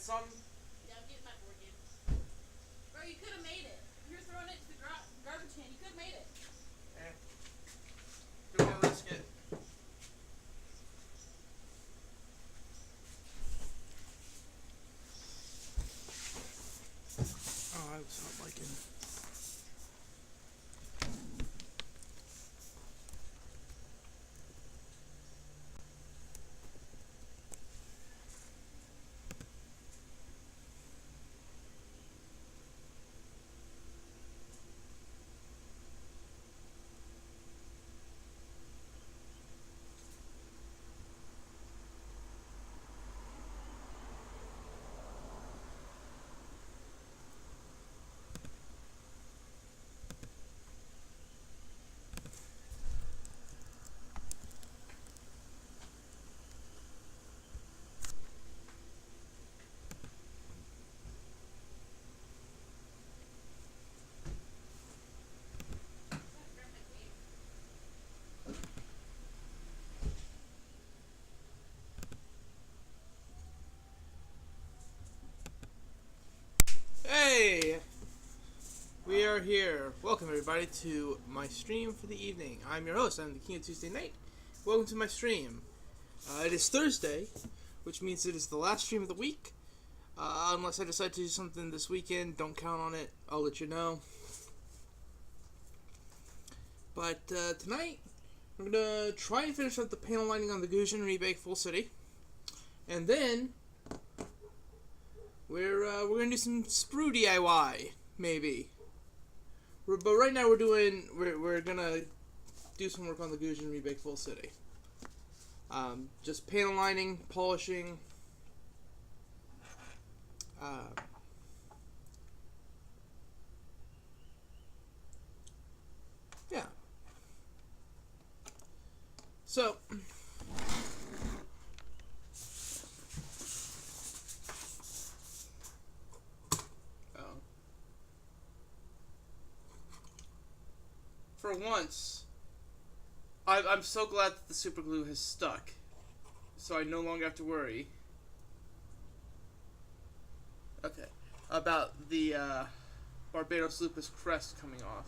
get some? Yeah, I'm getting my board game. Bro, you could have made it. If you're throwing it to the garbage can, you could have made it. Eh. Don't want to risk it. Oh, I was not liking it. Hey! We are here. Welcome everybody to my stream for the evening. I'm your host, I'm the King of Tuesday Night. Welcome to my stream. It is Thursday, which means it is the last stream of the week. Unless I decide to do something this weekend, don't count on it. I'll let you know. But tonight, we're going to try and finish up the panel lining on the Gusion remake Full City. And then, we're going to do some sprue DIY, maybe. But right now we're going to do some work on the Gusion remake Full City. Just panel lining, polishing. Yeah. So, for once, I'm so glad that the super glue has stuck, so I no longer have to worry. Okay, about the Barbados Lupus crest coming off.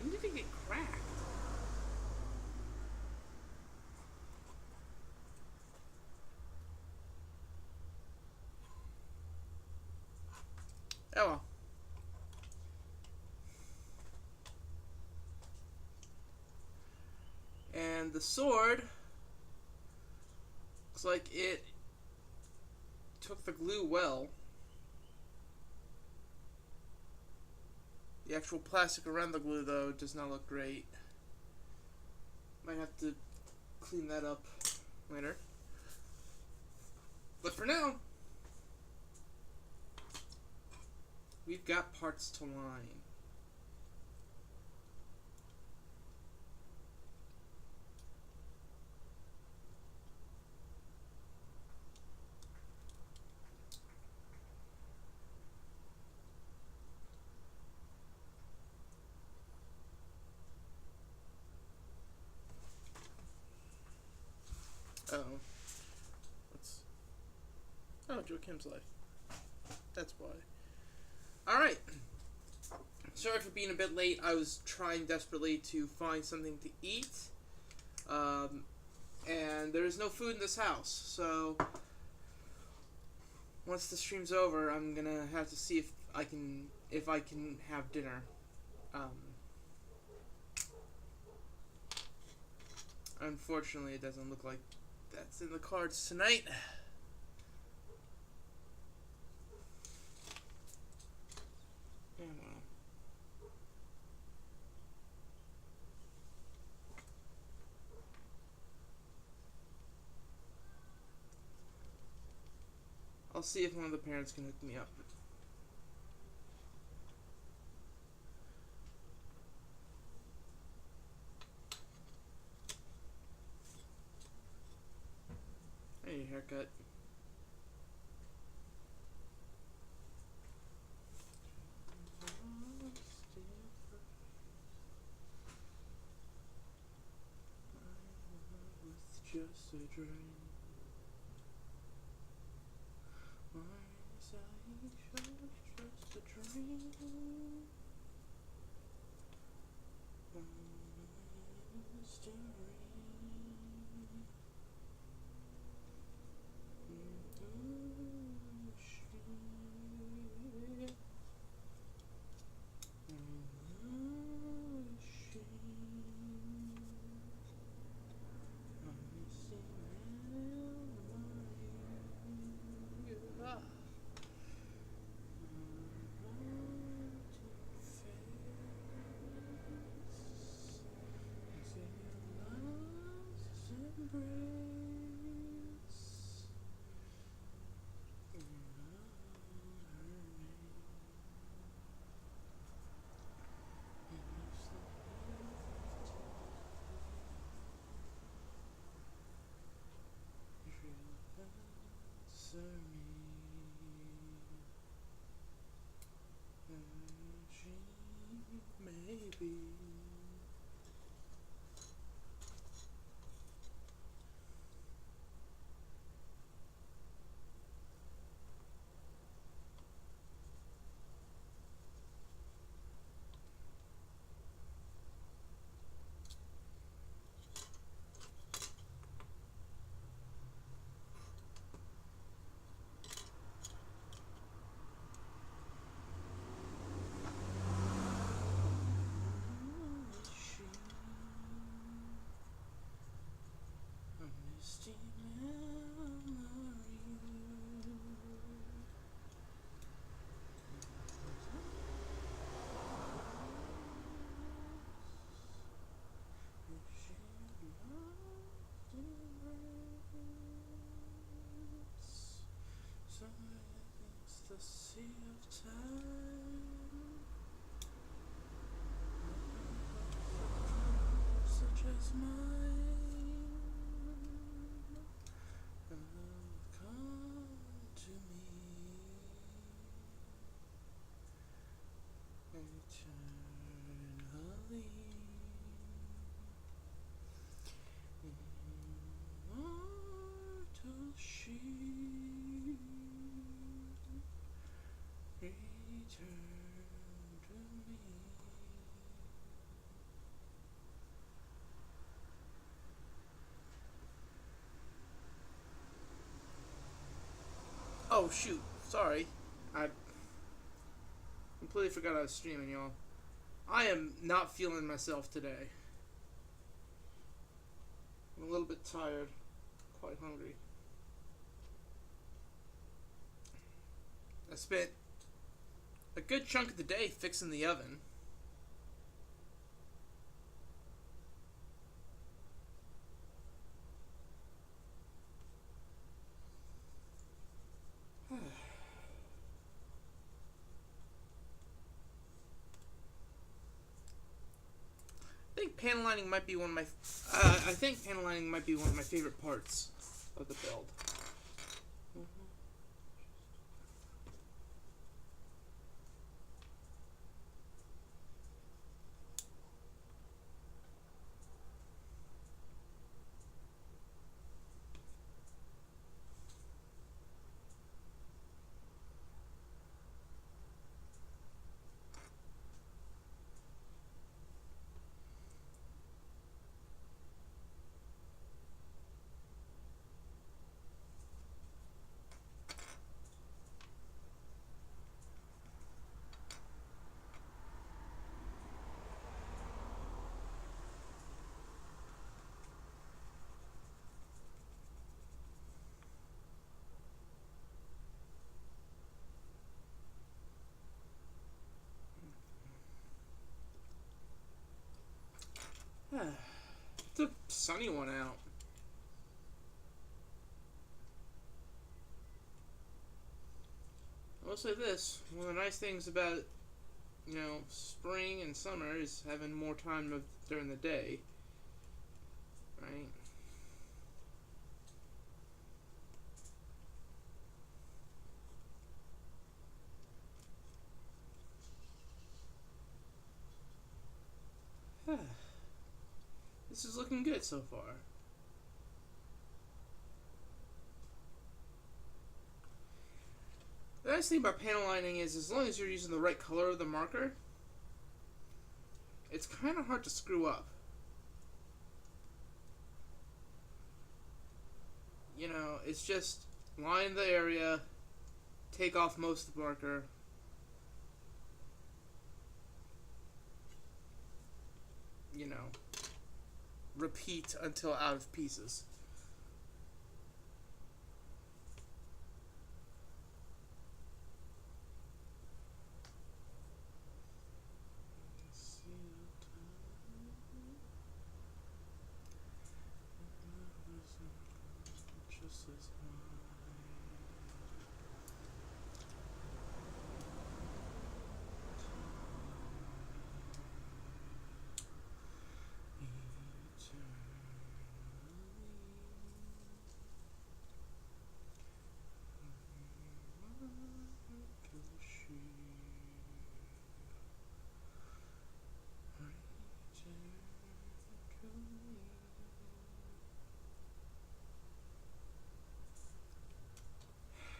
When did it get cracked? Oh well. And the sword looks like it took the glue well. The actual plastic around the glue, though, does not look great. Might have to clean that up later. But for now, we've got parts to line. Uh-oh. Oh, Joe Kim's life. That's why. Alright. Sorry for being a bit late. I was trying desperately to find something to eat. And there is no food in this house. So, once the stream's over, I'm gonna have to see if I can have dinner. Unfortunately, it doesn't look like that's in the cards tonight. Oh well. I'll see if one of the parents can hook me up. Hey, haircut. just a dream? Or is I just a dream? Mystery. Maybe. Misty memory. The sea of time, such as mine, come to me eternally. Immortal she, return to me. Oh shoot, sorry. I completely forgot I was streaming, y'all. I am not feeling myself today. I'm a little bit tired, quite hungry. I spent a good chunk of the day fixing the oven. I think panel lining might be one of my. I think panel lining might be one of my favorite parts of the build. It's a sunny one out. I will say this: one of the nice things about, spring and summer is having more time during the day, right? This is looking good so far. nice thing about panel lining is as long as you're using the right color of the marker, it's kind of hard to screw up. You know, it's just line the area, take off most of the marker, you know, repeat until out of pieces.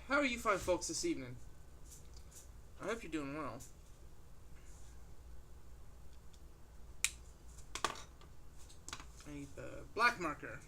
How are you fine folks this evening? I hope you're doing well. I need the black marker.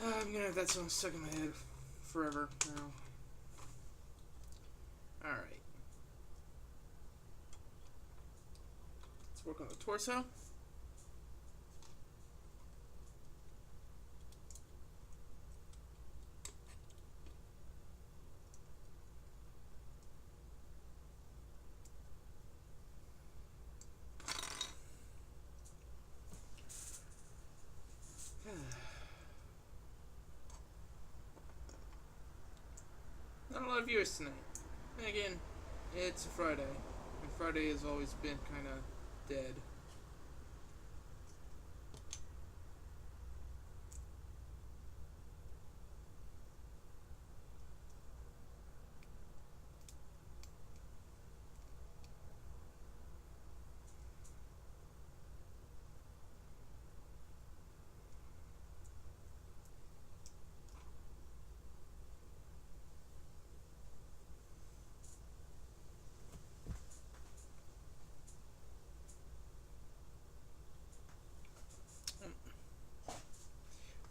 I'm gonna have that song stuck in my head forever now. Alright. Let's work on the torso. Not a lot of viewers tonight. And again, it's a Friday. And Friday has always been kind of dead.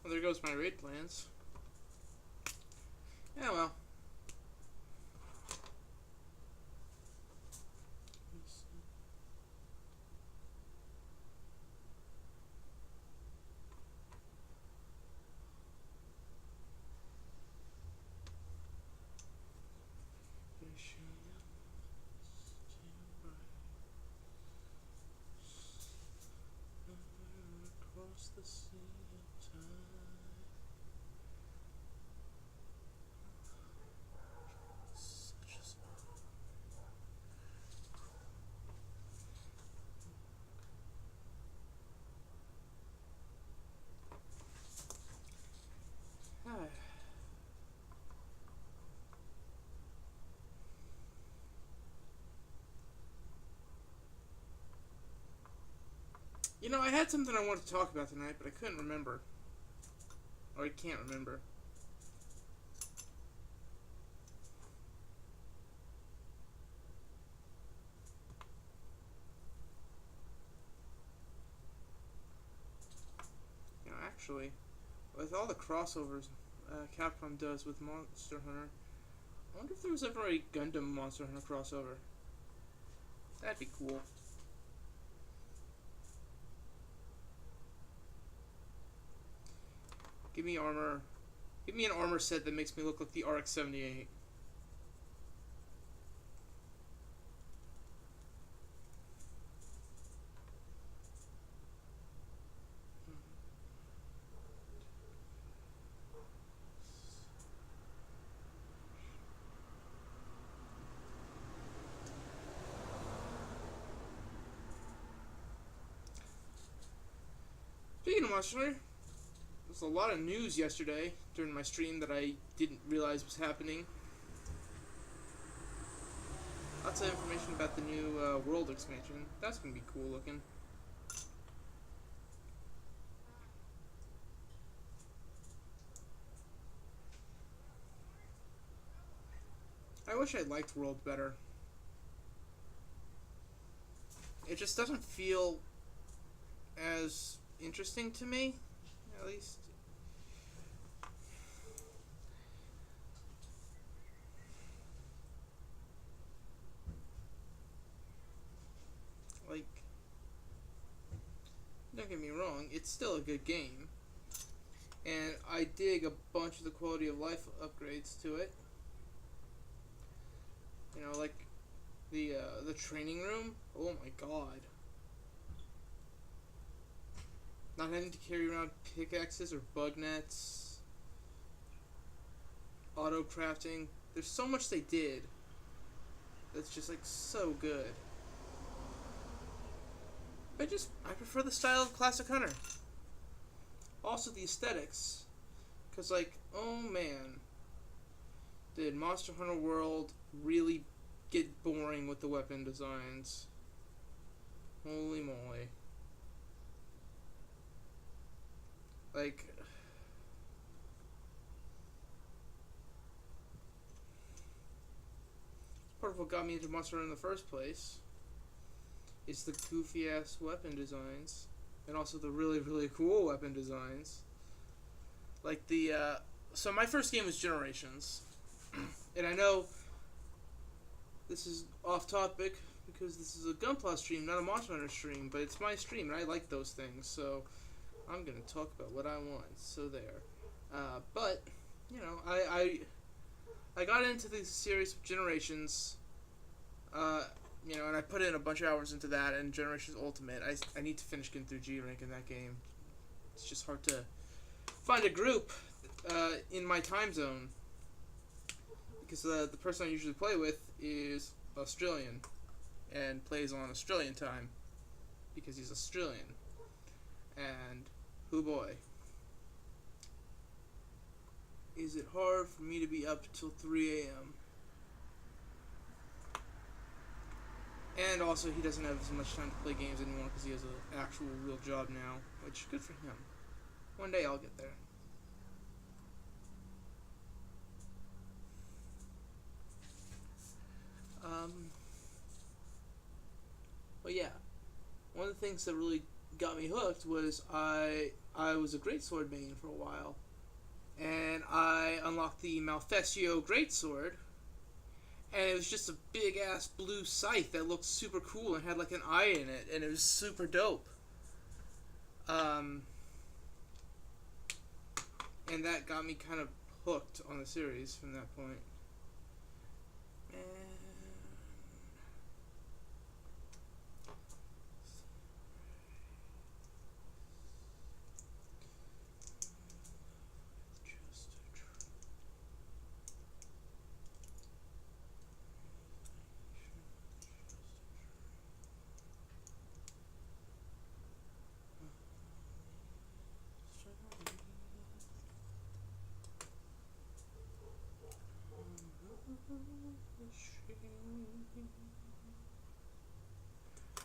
Well, there goes my raid plans. Yeah, well. Across the sea of time. Such a small. You know, I had something I wanted to talk about tonight, but I couldn't remember. Or I can't remember. You know, actually, with all the crossovers Capcom does with Monster Hunter, I wonder if there was ever a Gundam Monster Hunter crossover. That'd be cool. Give me armor. Give me an armor set that makes me look like the RX-78. Speaking of Monster Hunter, there was a lot of news yesterday during my stream that I didn't realize was happening. Lots of information about the new world expansion. That's gonna be cool looking. I wish I liked World better. It just doesn't feel as interesting to me, at least. Like, don't get me wrong, it's still a good game. And I dig a bunch of the quality of life upgrades to it. You know, like the training room. Oh my god. Not having to carry around pickaxes or bug nets. Auto crafting. There's so much they did that's just like so good. I prefer the style of Classic Hunter. Also the aesthetics. Cause like, oh man, did Monster Hunter World really get boring with the weapon designs. Holy moly. Like, part of what got me into Monster Hunter in the first place is the goofy ass weapon designs, and also the really, really cool weapon designs. Like so my first game was Generations, and I know this is off topic because this is a Gunpla stream, not a Monster Hunter stream, but it's my stream and I like those things, so I'm gonna talk about what I want. So there. But you know, I got into the series of Generations. You know, and I put in a bunch of hours into that, and Generations Ultimate. I need to finish getting through G rank in that game. It's just hard to find a group in my time zone, because the person I usually play with is Australian and plays on Australian time because he's Australian. And hoo boy, is it hard for me to be up till 3 a.m. And also, he doesn't have as much time to play games anymore because he has an actual real job now, which, good for him. One day I'll get there. But yeah, one of the things that really got me hooked was I was a greatsword main for a while, and I unlocked the Malfestio greatsword, and it was just a big ass blue scythe that looked super cool and had like an eye in it, and it was super dope. And that got me kind of hooked on the series from that point.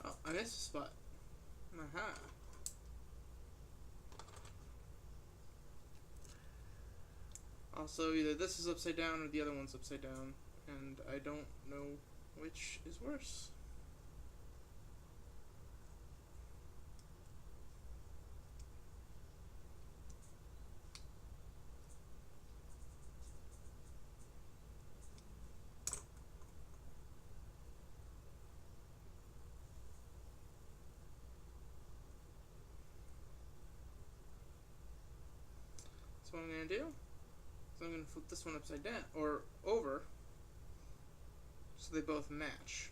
Oh, I missed a spot. Aha. Also, either this is upside down or the other one's upside down, and I don't know which is worse. going to do is I'm going to flip this one upside down, or over, so they both match.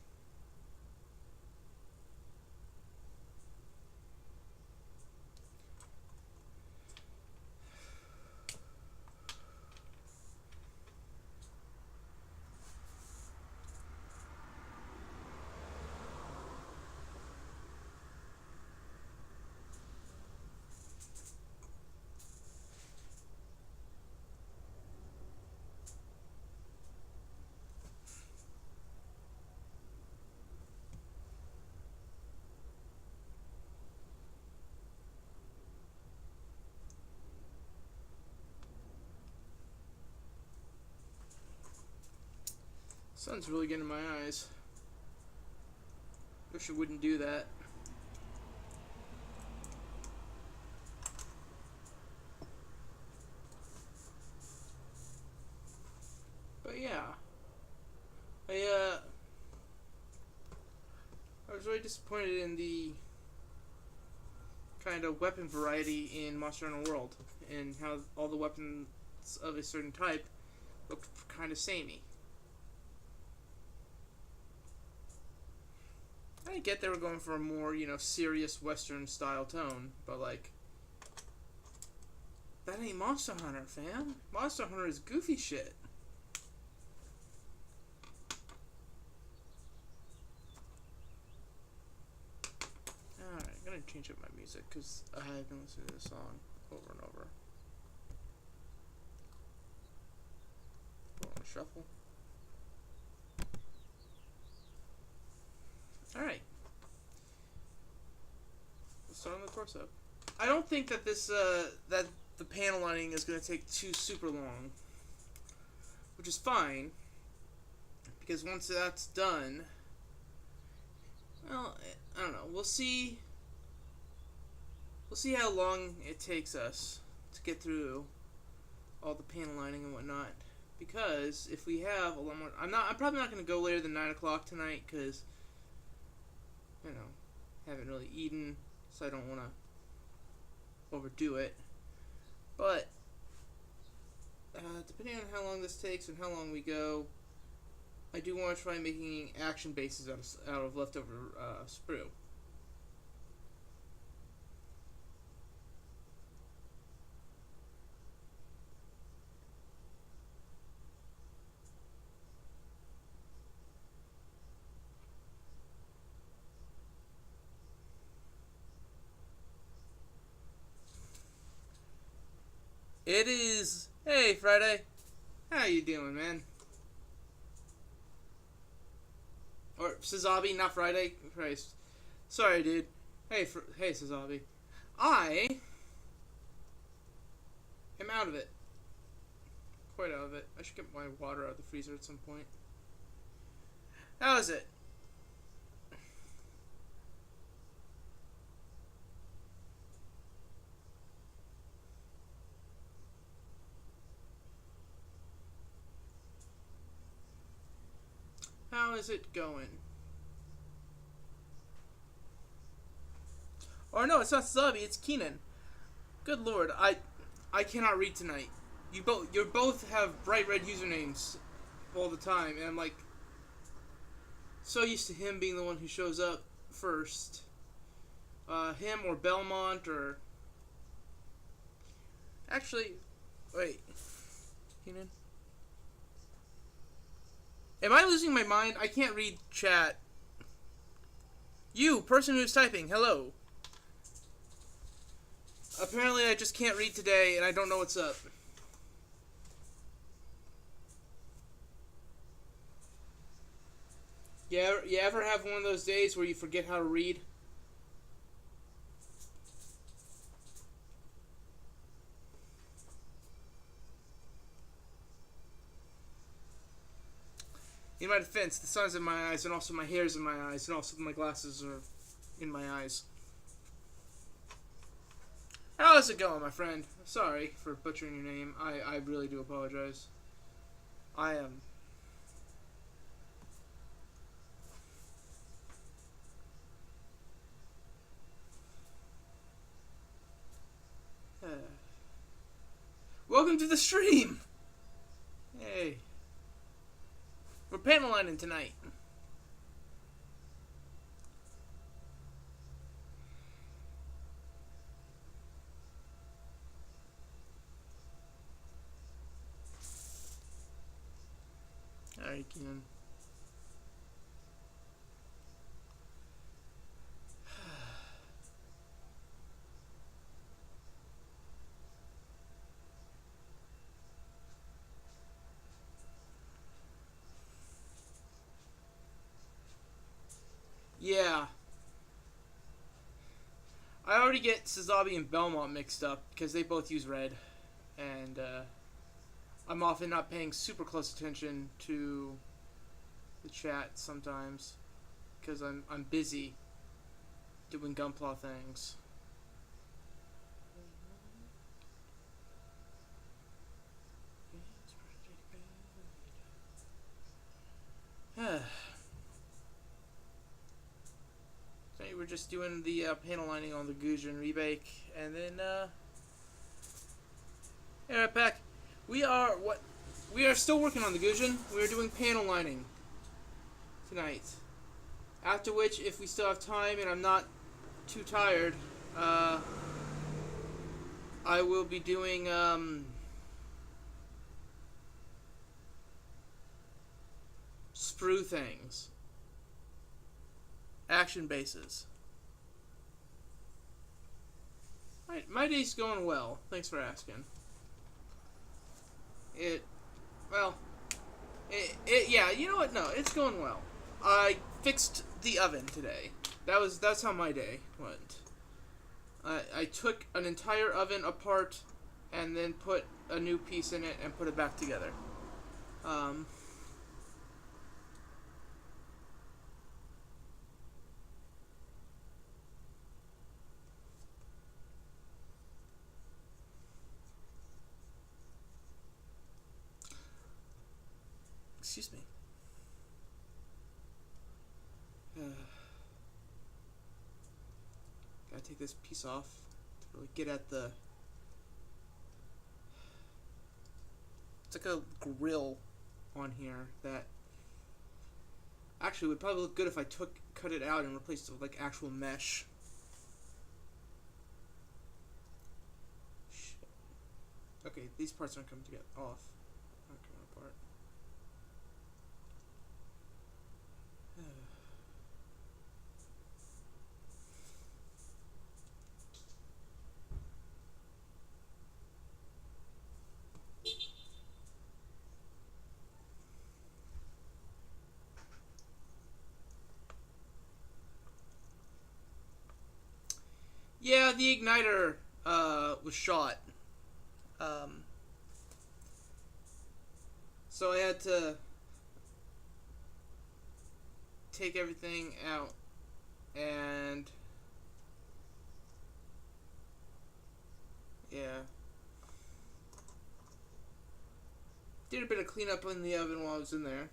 Sun's really getting in my eyes. Wish it wouldn't do that. But yeah, I was really disappointed in the kind of weapon variety in Monster Hunter World, and how all the weapons of a certain type look kind of samey. I get they were going for a more, serious Western style tone, but like, that ain't Monster Hunter, fam. Monster Hunter is goofy shit. Alright, I'm gonna change up my music because I've been listening to this song over and over. Put on shuffle. Alright. Let's start on the torso. I don't think that this, that the panel lining is going to take too super long. Which is fine. Because once that's done, well, I don't know. We'll see how long it takes us to get through all the panel lining and whatnot. Because if we have a lot more, I'm probably not going to go later than 9 o'clock tonight, because haven't really eaten, so I don't want to overdo it. But depending on how long this takes and how long we go, I do want to try making action bases out of leftover sprue. It is. Hey, Friday. How you doing, man? Or Sazabi, not Friday. Christ. Sorry, dude. Hey, hey, Sazabi. I am out of it. Quite out of it. I should get my water out of the freezer at some point. How is it? How is it going? Or no, it's not Sazabi, it's Keenan. Good lord, I cannot read tonight. You both have bright red usernames all the time, and I'm like so used to him being the one who shows up first. Him or Belmont or actually, wait, Keenan. Am I losing my mind? I can't read chat. You, person who's typing, hello. Apparently I just can't read today and I don't know what's up. You ever have one of those days where you forget how to read? In my defense, the sun's in my eyes, and also my hair's in my eyes, and also my glasses are in my eyes. How's it going, my friend? Sorry for butchering your name. I really do apologize. I am... Welcome to the stream! Hey. We're panel lining tonight. Alright, Keenan. Yeah. I already get Sazabi and Belmont mixed up because they both use red. And I'm often not paying super close attention to the chat sometimes because I'm busy doing Gunpla things. Today we're just doing the panel lining on the Gusion rebake, and then hey, right back. We are still working on the Gusion. We are doing panel lining tonight. After which, if we still have time and I'm not too tired, I will be doing sprue things. Action bases. My day's going well. Thanks for asking. Yeah, you know what? No, it's going well. I fixed the oven today. That's how my day went. I took an entire oven apart and then put a new piece in it and put it back together. Excuse me. Gotta take this piece off to really get at the... It's like a grill on here that actually would probably look good if I cut it out and replaced it with like actual mesh. Shit. Okay, these parts aren't coming together. Off. Not coming apart. Yeah, the igniter was shot. So I had to take everything out and yeah. Did a bit of cleanup in the oven while I was in there.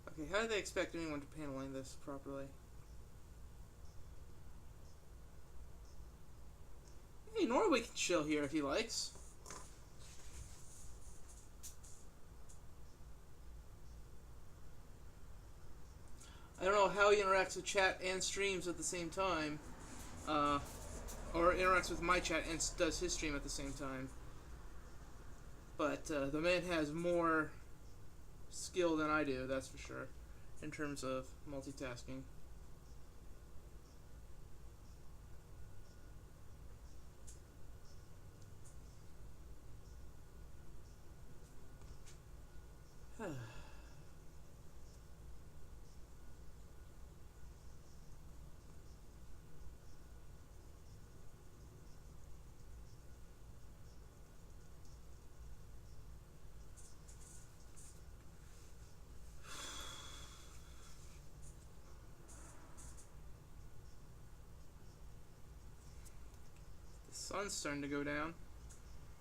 Okay, how do they expect anyone to panel line this properly? Hey, Norway can chill here if he likes. I don't know how he interacts with chat and streams at the same time. Or interacts with my chat and does his stream at the same time. But the man has more skill than I do, that's for sure, in terms of multitasking. Sun's starting to go down.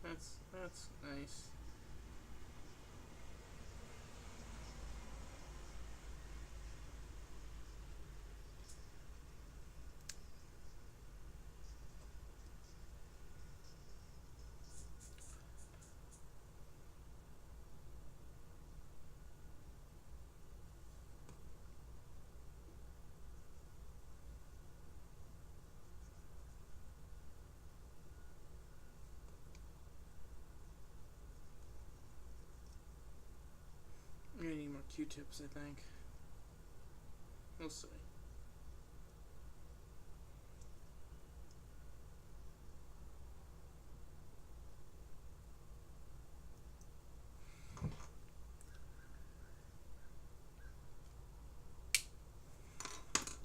That's nice. Q-tips, I think. We'll see.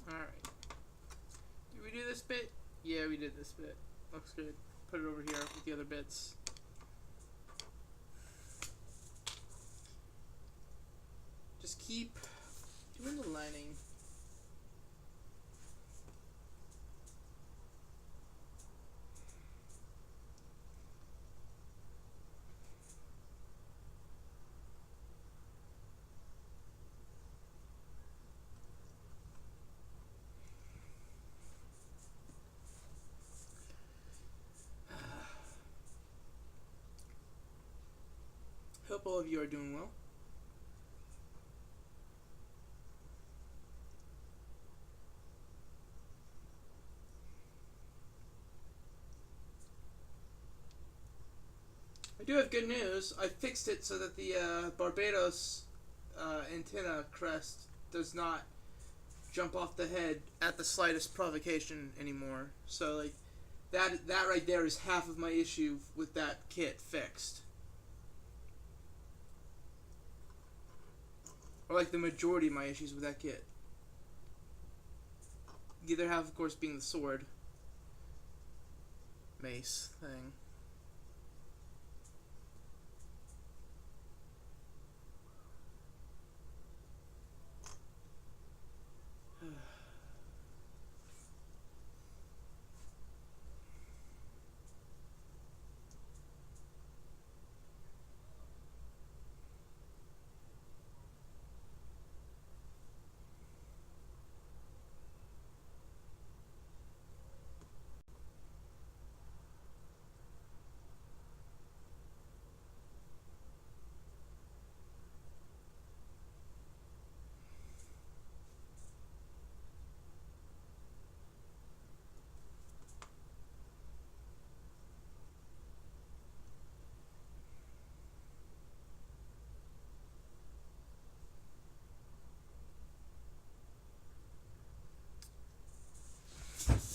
Alright. Did we do this bit? Yeah, we did this bit. Looks good. Put it over here with the other bits. Just keep doing the lining. Hope all of you are doing well. I do have good news. I fixed it so that the Barbados antenna crest does not jump off the head at the slightest provocation anymore. So like that right there is half of my issue with that kit fixed. Or like the majority of my issues with that kit. The other half, of course, being the sword mace thing.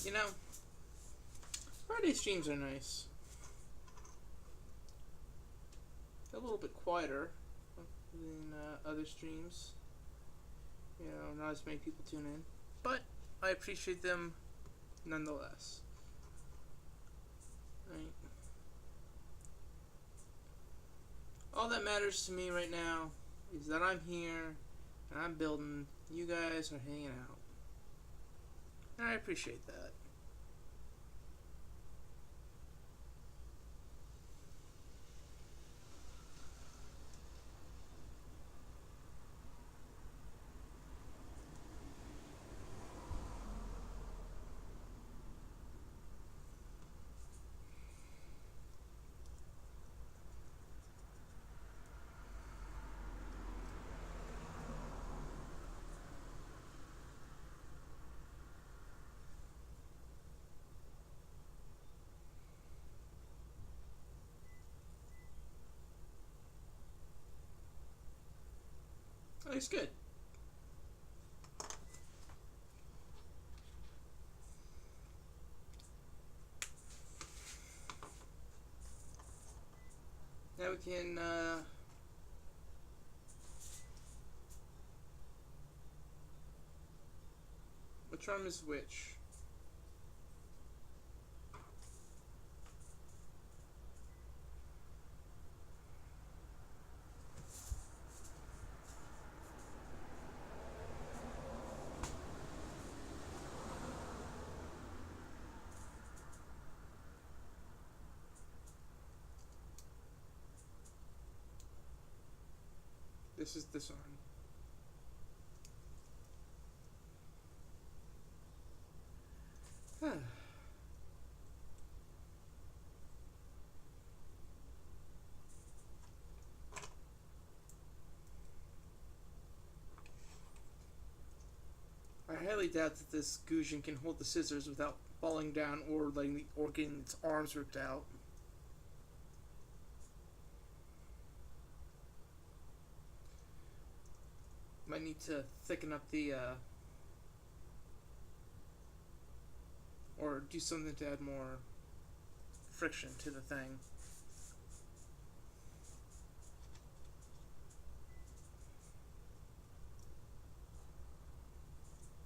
You know, Friday streams are nice. They're a little bit quieter than other streams. You know, not as many people tune in. But I appreciate them nonetheless. Right. All that matters to me right now is that I'm here and I'm building. You guys are hanging out. And I appreciate that. It's good. Now we can which arm is which? This is this arm. Huh. I highly doubt that this Gusion can hold the scissors without falling down or getting its arms ripped out. Might need to thicken up the, or do something to add more friction to the thing.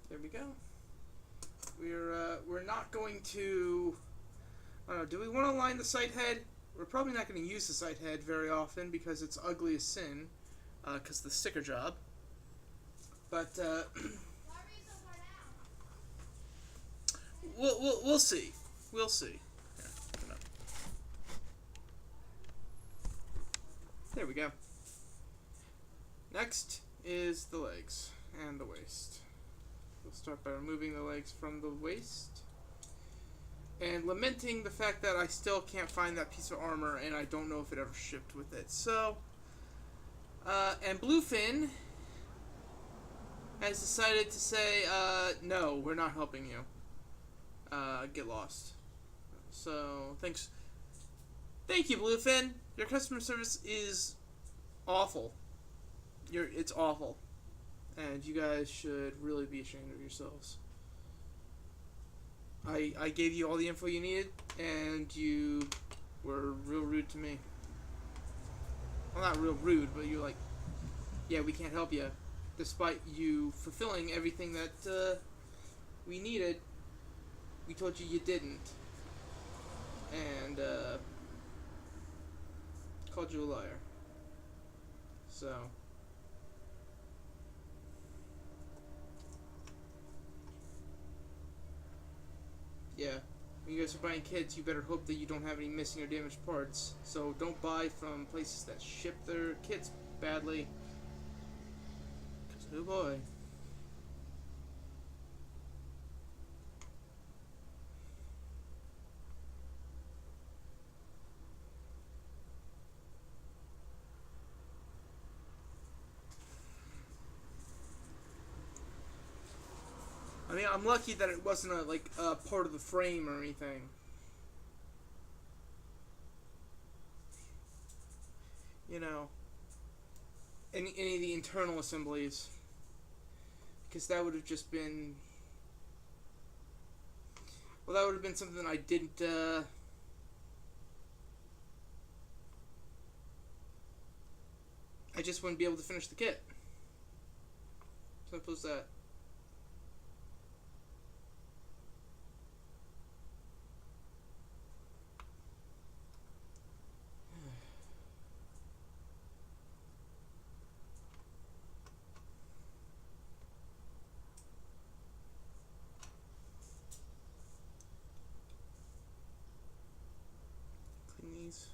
There we go. We're not going to, I don't know, do we want to line the sight head? We're probably not going to use the sight head very often because it's ugly as sin, because the sticker job. But we'll see. We'll see. Here, come on. There we go. Next is the legs and the waist. We'll start by removing the legs from the waist and lamenting the fact that I still can't find that piece of armor and I don't know if it ever shipped with it. So, and Bluefin has decided to say, no, we're not helping you. Get lost. So, thanks. Thank you, Bluefin. Your customer service is awful. It's awful. And you guys should really be ashamed of yourselves. I gave you all the info you needed, and you were real rude to me. Well, not real rude, but you're like, yeah, we can't help you. Despite you fulfilling everything that we needed, we told you didn't. And called you a liar. So... yeah, when you guys are buying kits, you better hope that you don't have any missing or damaged parts. So don't buy from places that ship their kits badly. Because, oh boy. I mean, I'm lucky that it wasn't a part of the frame or anything. You know, any of the internal assemblies, because that would have just been, well, that would have been something I didn't. I just wouldn't be able to finish the kit. Simple as that. These.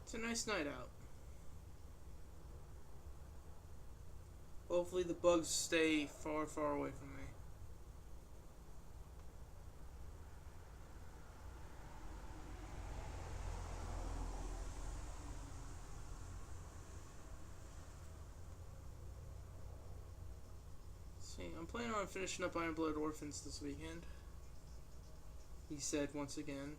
It's a nice night out. Hopefully the bugs stay far, far away from me. I'm planning on finishing up Iron Blood Orphans this weekend. He said once again.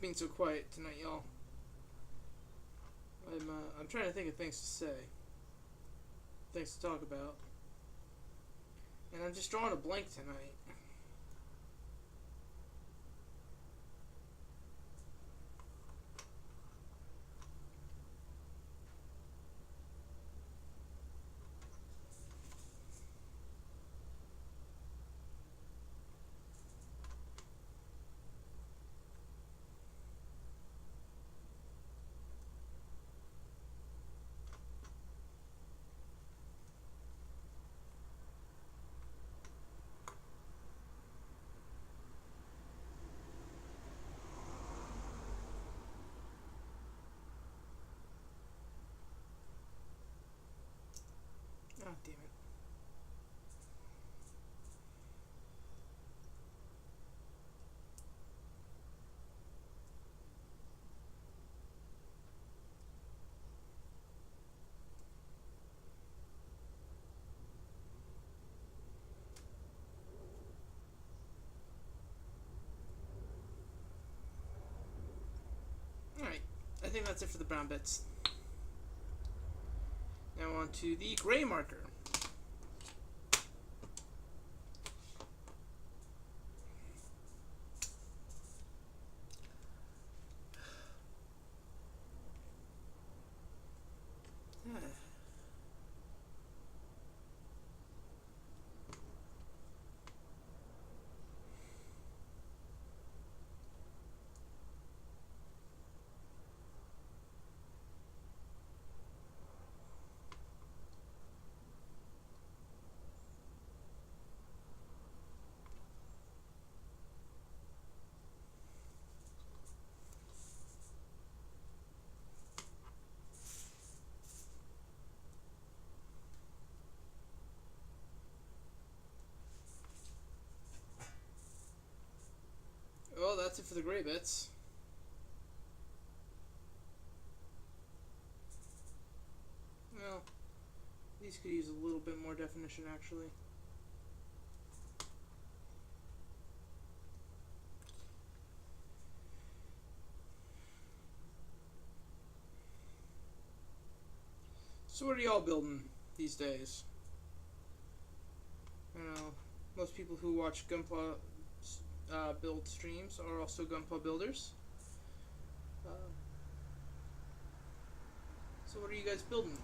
being so quiet tonight, y'all? I'm trying to think of things to say, things to talk about, and I'm just drawing a blank tonight. Oh, damn it. Alright, I think that's it for the brown bits. Now on to the gray marker. Well, that's it for the gray bits. Well, these could use a little bit more definition, actually. So what are y'all building these days? I don't know, most people who watch Gunpla build streams are also Gunpla builders. So what are you guys building?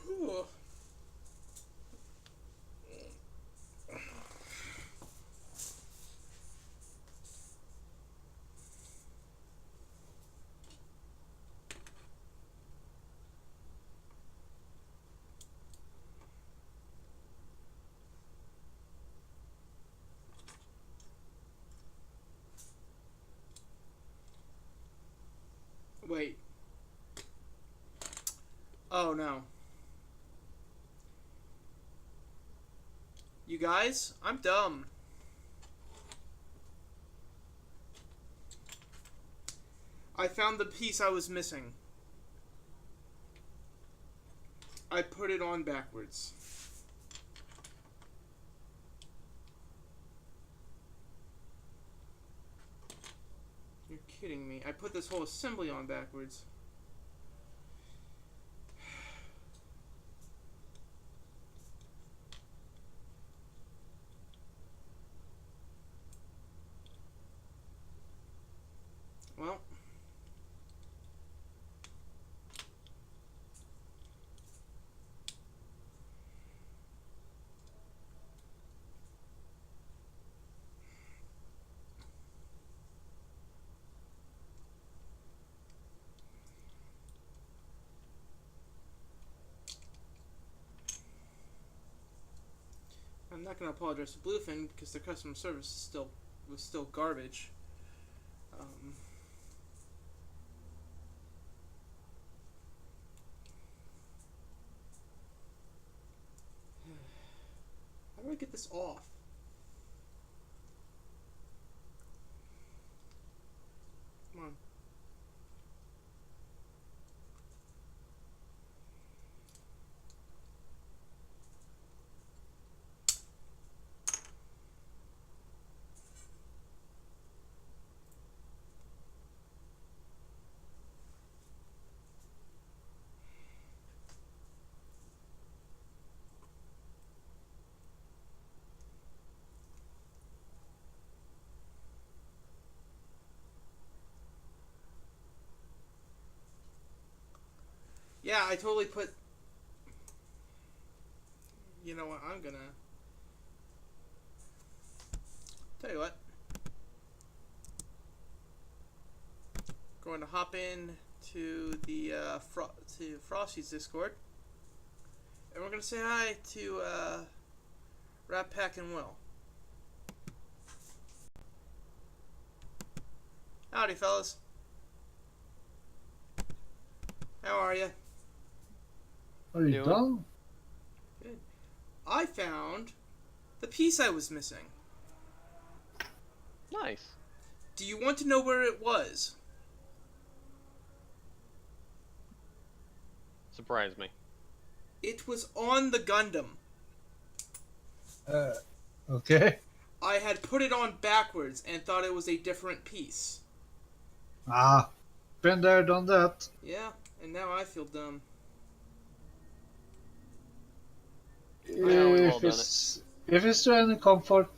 Ooh. Wait. Oh no. You guys, I'm dumb. I found the piece I was missing. I put it on backwards. You're kidding me. I put this whole assembly on backwards. Well. I'm not going to apologize to Bluefin because their customer service is still was still garbage. Um, how do I get this off? Come on. Yeah, I totally put. You know what? I'm gonna tell you what. Going to hop in to the to Frosty's Discord, and we're gonna say hi to Rat Pack and Will. Howdy, fellas. How are you? Are you done? Good. I found the piece I was missing. Nice. Do you want to know where it was? Surprise me. It was on the Gundam. Okay. I had put it on backwards and thought it was a different piece. Ah, been there, done that. Yeah, and now I feel dumb. Well, we've all done If it's to any comfort,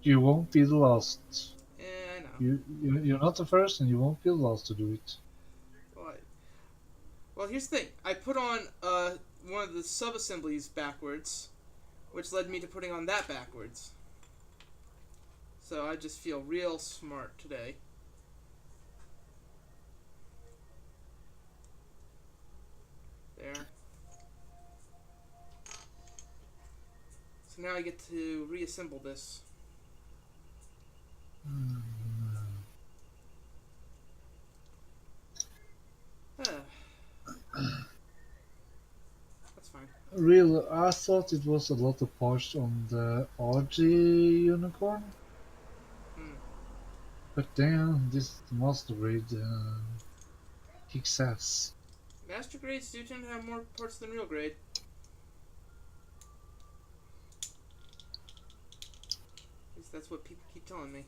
you won't be the last. I know. You're not the first, and you won't be the last to do it. Well, here's the thing. I put on one of the sub-assemblies backwards, which led me to putting on that backwards. So I just feel real smart today. There. So now I get to reassemble this. That's fine. Real, I thought it was a lot of parts on the RG unicorn. But then this master grade kicks ass. Master grades do tend to have more parts than real grade. At least that's what people keep telling me.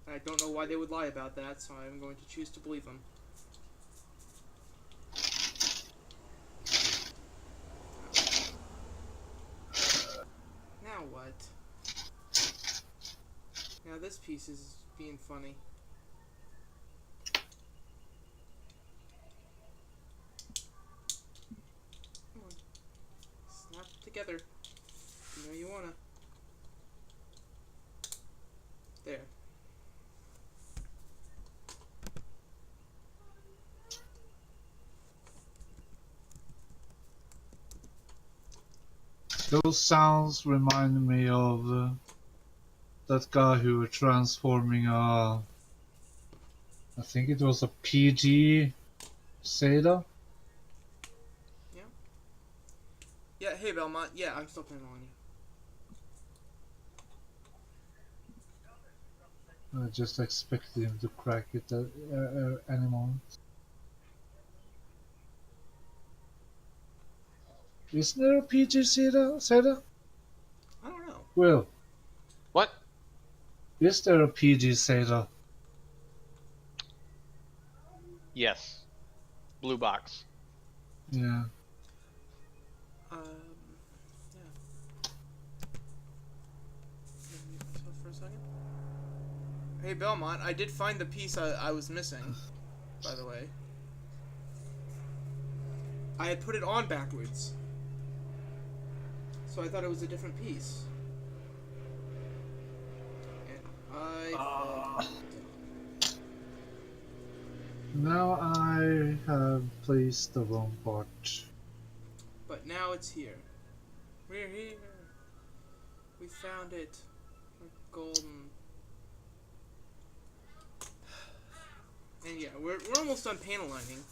I don't know why they would lie about that, so I'm going to choose to believe them. Now what? Now this piece is being funny. Come on. Snap it together. You know you wanna. There. Those sounds remind me of that guy who was transforming I think it was a PG Zeta. Yeah. Yeah, hey Belmont. Yeah, I'm still playing on you. I just expected him to crack it at any moment. Isn't there a PG Zeta? I don't know. Will, What? is there a PG Zeta? Yes. Blue box. Yeah. Yeah. Mute myself for a second. Hey Belmont, I did find the piece I was missing, by the way. I had put it on backwards. So I thought it was a different piece. And Now I have placed the wrong part. But now it's here. We're here. We found it. golden. And yeah, we're almost done panel lining.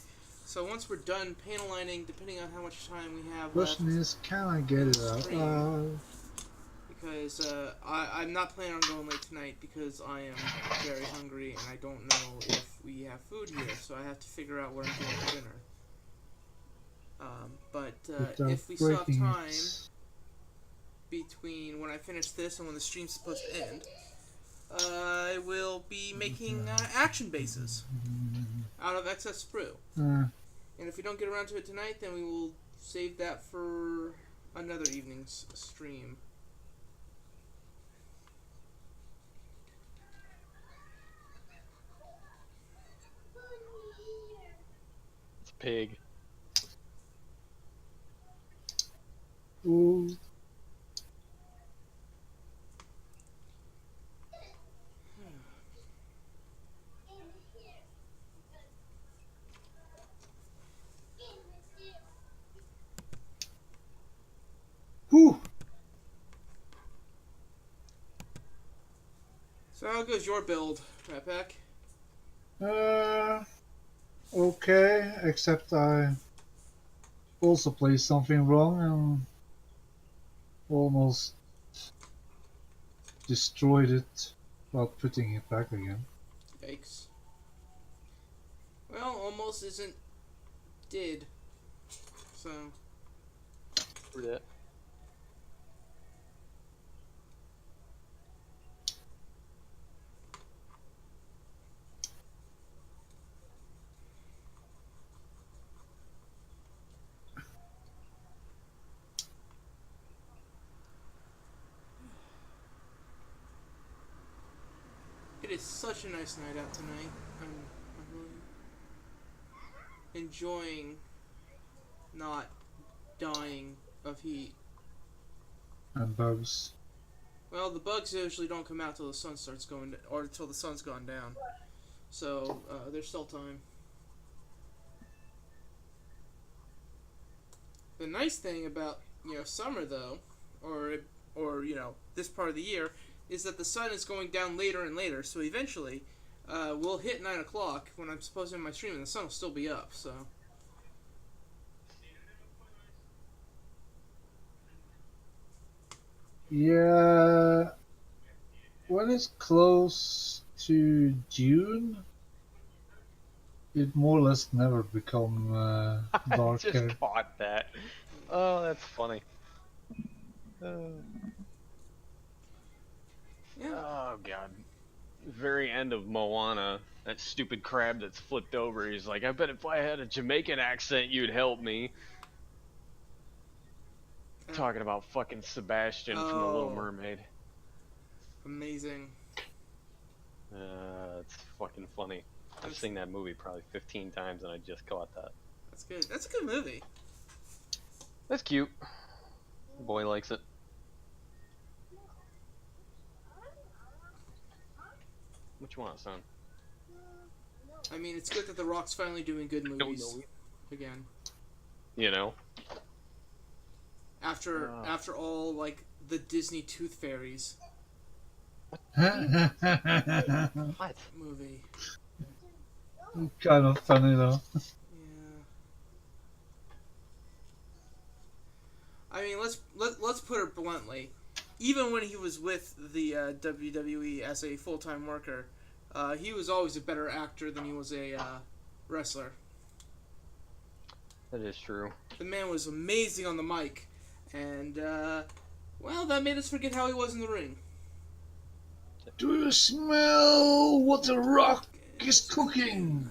So once we're done panel lining, depending on how much time we have left, Question is, can I get it out? because I'm not planning on going late tonight because I am very hungry and I don't know if we have food here, so I have to figure out what I'm doing for dinner. But if we still have time between when I finish this and when the stream's supposed to end, I will be making action bases out of excess sprue. And if we don't get around to it tonight, then we will save that for another evening's stream. It's pig. Ooh. Whew. So how goes your build, Ratpack? Okay, except I also played something wrong and almost destroyed it while putting it back again. Yikes. Well, almost isn't did. So. For that. It is such a nice night out tonight. I'm really enjoying not dying of heat. And bugs. Well, the bugs usually don't come out till the sun starts going, or till the sun's gone down. So there's still time. The nice thing about summer though, or this part of the year, is that the sun is going down later and later. So eventually, we'll hit 9 o'clock when I'm supposed to end my stream, and the sun will still be up. So. Yeah, when it's close to June, it more or less never become I darker. just caught that. Oh, that's funny. Yeah. Oh god. Very end of Moana, that stupid crab that's flipped over, he's like, I bet if I had a Jamaican accent you'd help me. Talking about fucking Sebastian from The Little Oh. Mermaid. Amazing. It's fucking funny. I've seen that movie probably 15 times and I just caught that. That's good. That's a good movie. That's cute. The boy likes it. What you want, son? I mean, it's good that The Rock's finally doing good movies again. You know? After all, like, the Disney Tooth Fairies What? movie. Kind of funny though. Yeah. I mean, let's put it bluntly. Even when he was with the WWE as a full-time worker, he was always a better actor than he was a wrestler. That is true. The man was amazing on the mic, and well, that made us forget how he was in the ring. Do you smell what the Rock is cooking?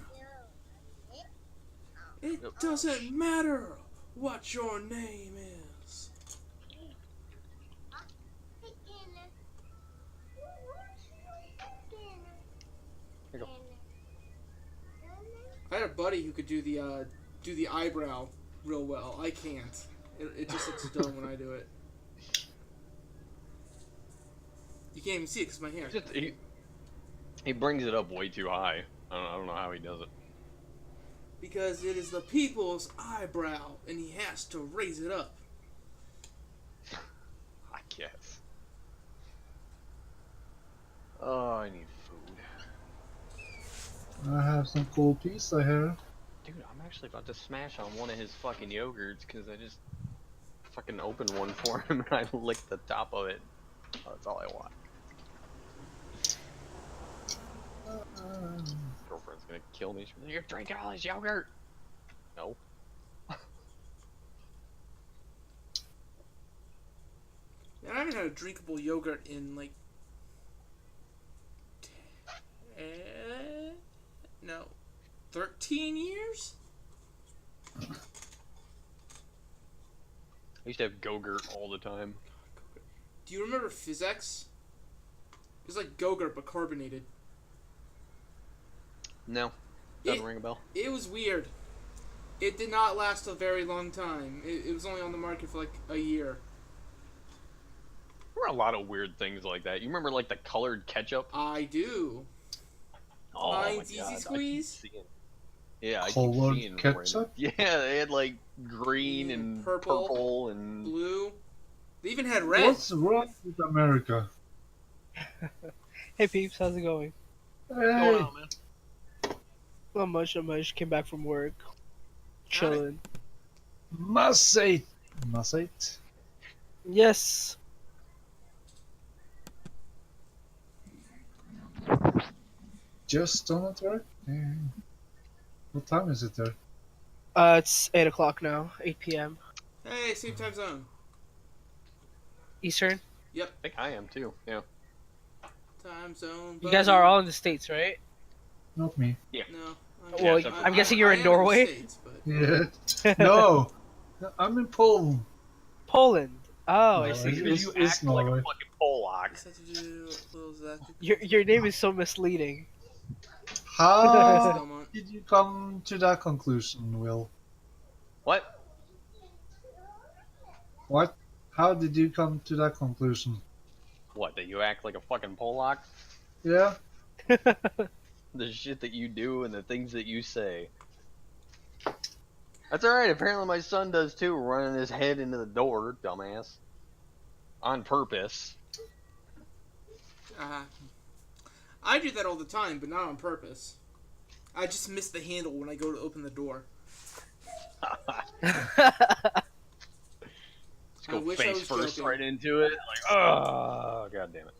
It doesn't matter what your name is. Here you go. I had a buddy who could do the eyebrow real well. I can't. It just looks dumb when I do it. You can't even see it because my hair. He brings it up way too high. I don't know how he does it. Because it is the people's eyebrow, and he has to raise it up. I guess. Oh, I need food. I have some cold pizza here. Dude, I'm actually about to smash on one of his fucking yogurts because I just fucking opened one for him and I licked the top of it. Oh, that's all I want. Girlfriend's gonna kill me. She's like, you're drinking all this yogurt. No. Man, I haven't had a drinkable yogurt in like. No. 13 years? I used to have Go-Gurt all the time. Do you remember Physex? It was like Go-Gurt but carbonated. No. Doesn't ring a bell. It was weird. It did not last a very long time. It was only on the market for like a year. There were a lot of weird things like that. You remember like the colored ketchup? I do. Oh Mine's my God, Easy Squeeze? Yeah, I keep Colored seeing ketchup? Yeah, they had like green and purple and blue. They even had red. What's wrong with America? Hey peeps, how's it going? Hey, Going on, man? Not much, not much. Came back from work. Chilling. Masate. Yes. Just on it, right? Yeah. What time is it there? It's 8 o'clock now. 8 p.m. Hey, same time zone. Eastern. Yep, I think I am too. Yeah. time zone. You guys are all in the States, right? Not me. No. Well, so I'm guessing you're in Norway? States, but Yeah. No. I'm in Poland. Poland. Oh, I No, see. It's- you it's act like a Norway. fucking Polak. this has to do with Little Zach. Your name is so misleading. How Belmont. did you come to that conclusion, Will? What? What? How did you come to that conclusion? What? That you act like a fucking Polak? Yeah? The shit that you do and the things that you say. That's alright, apparently my son does too, running his head into the door, dumbass. On purpose. I do that all the time, but not on purpose. I just miss the handle when I go to open the door. Let's I go wish I face was first joking. right into it. Like, oh, god damn it.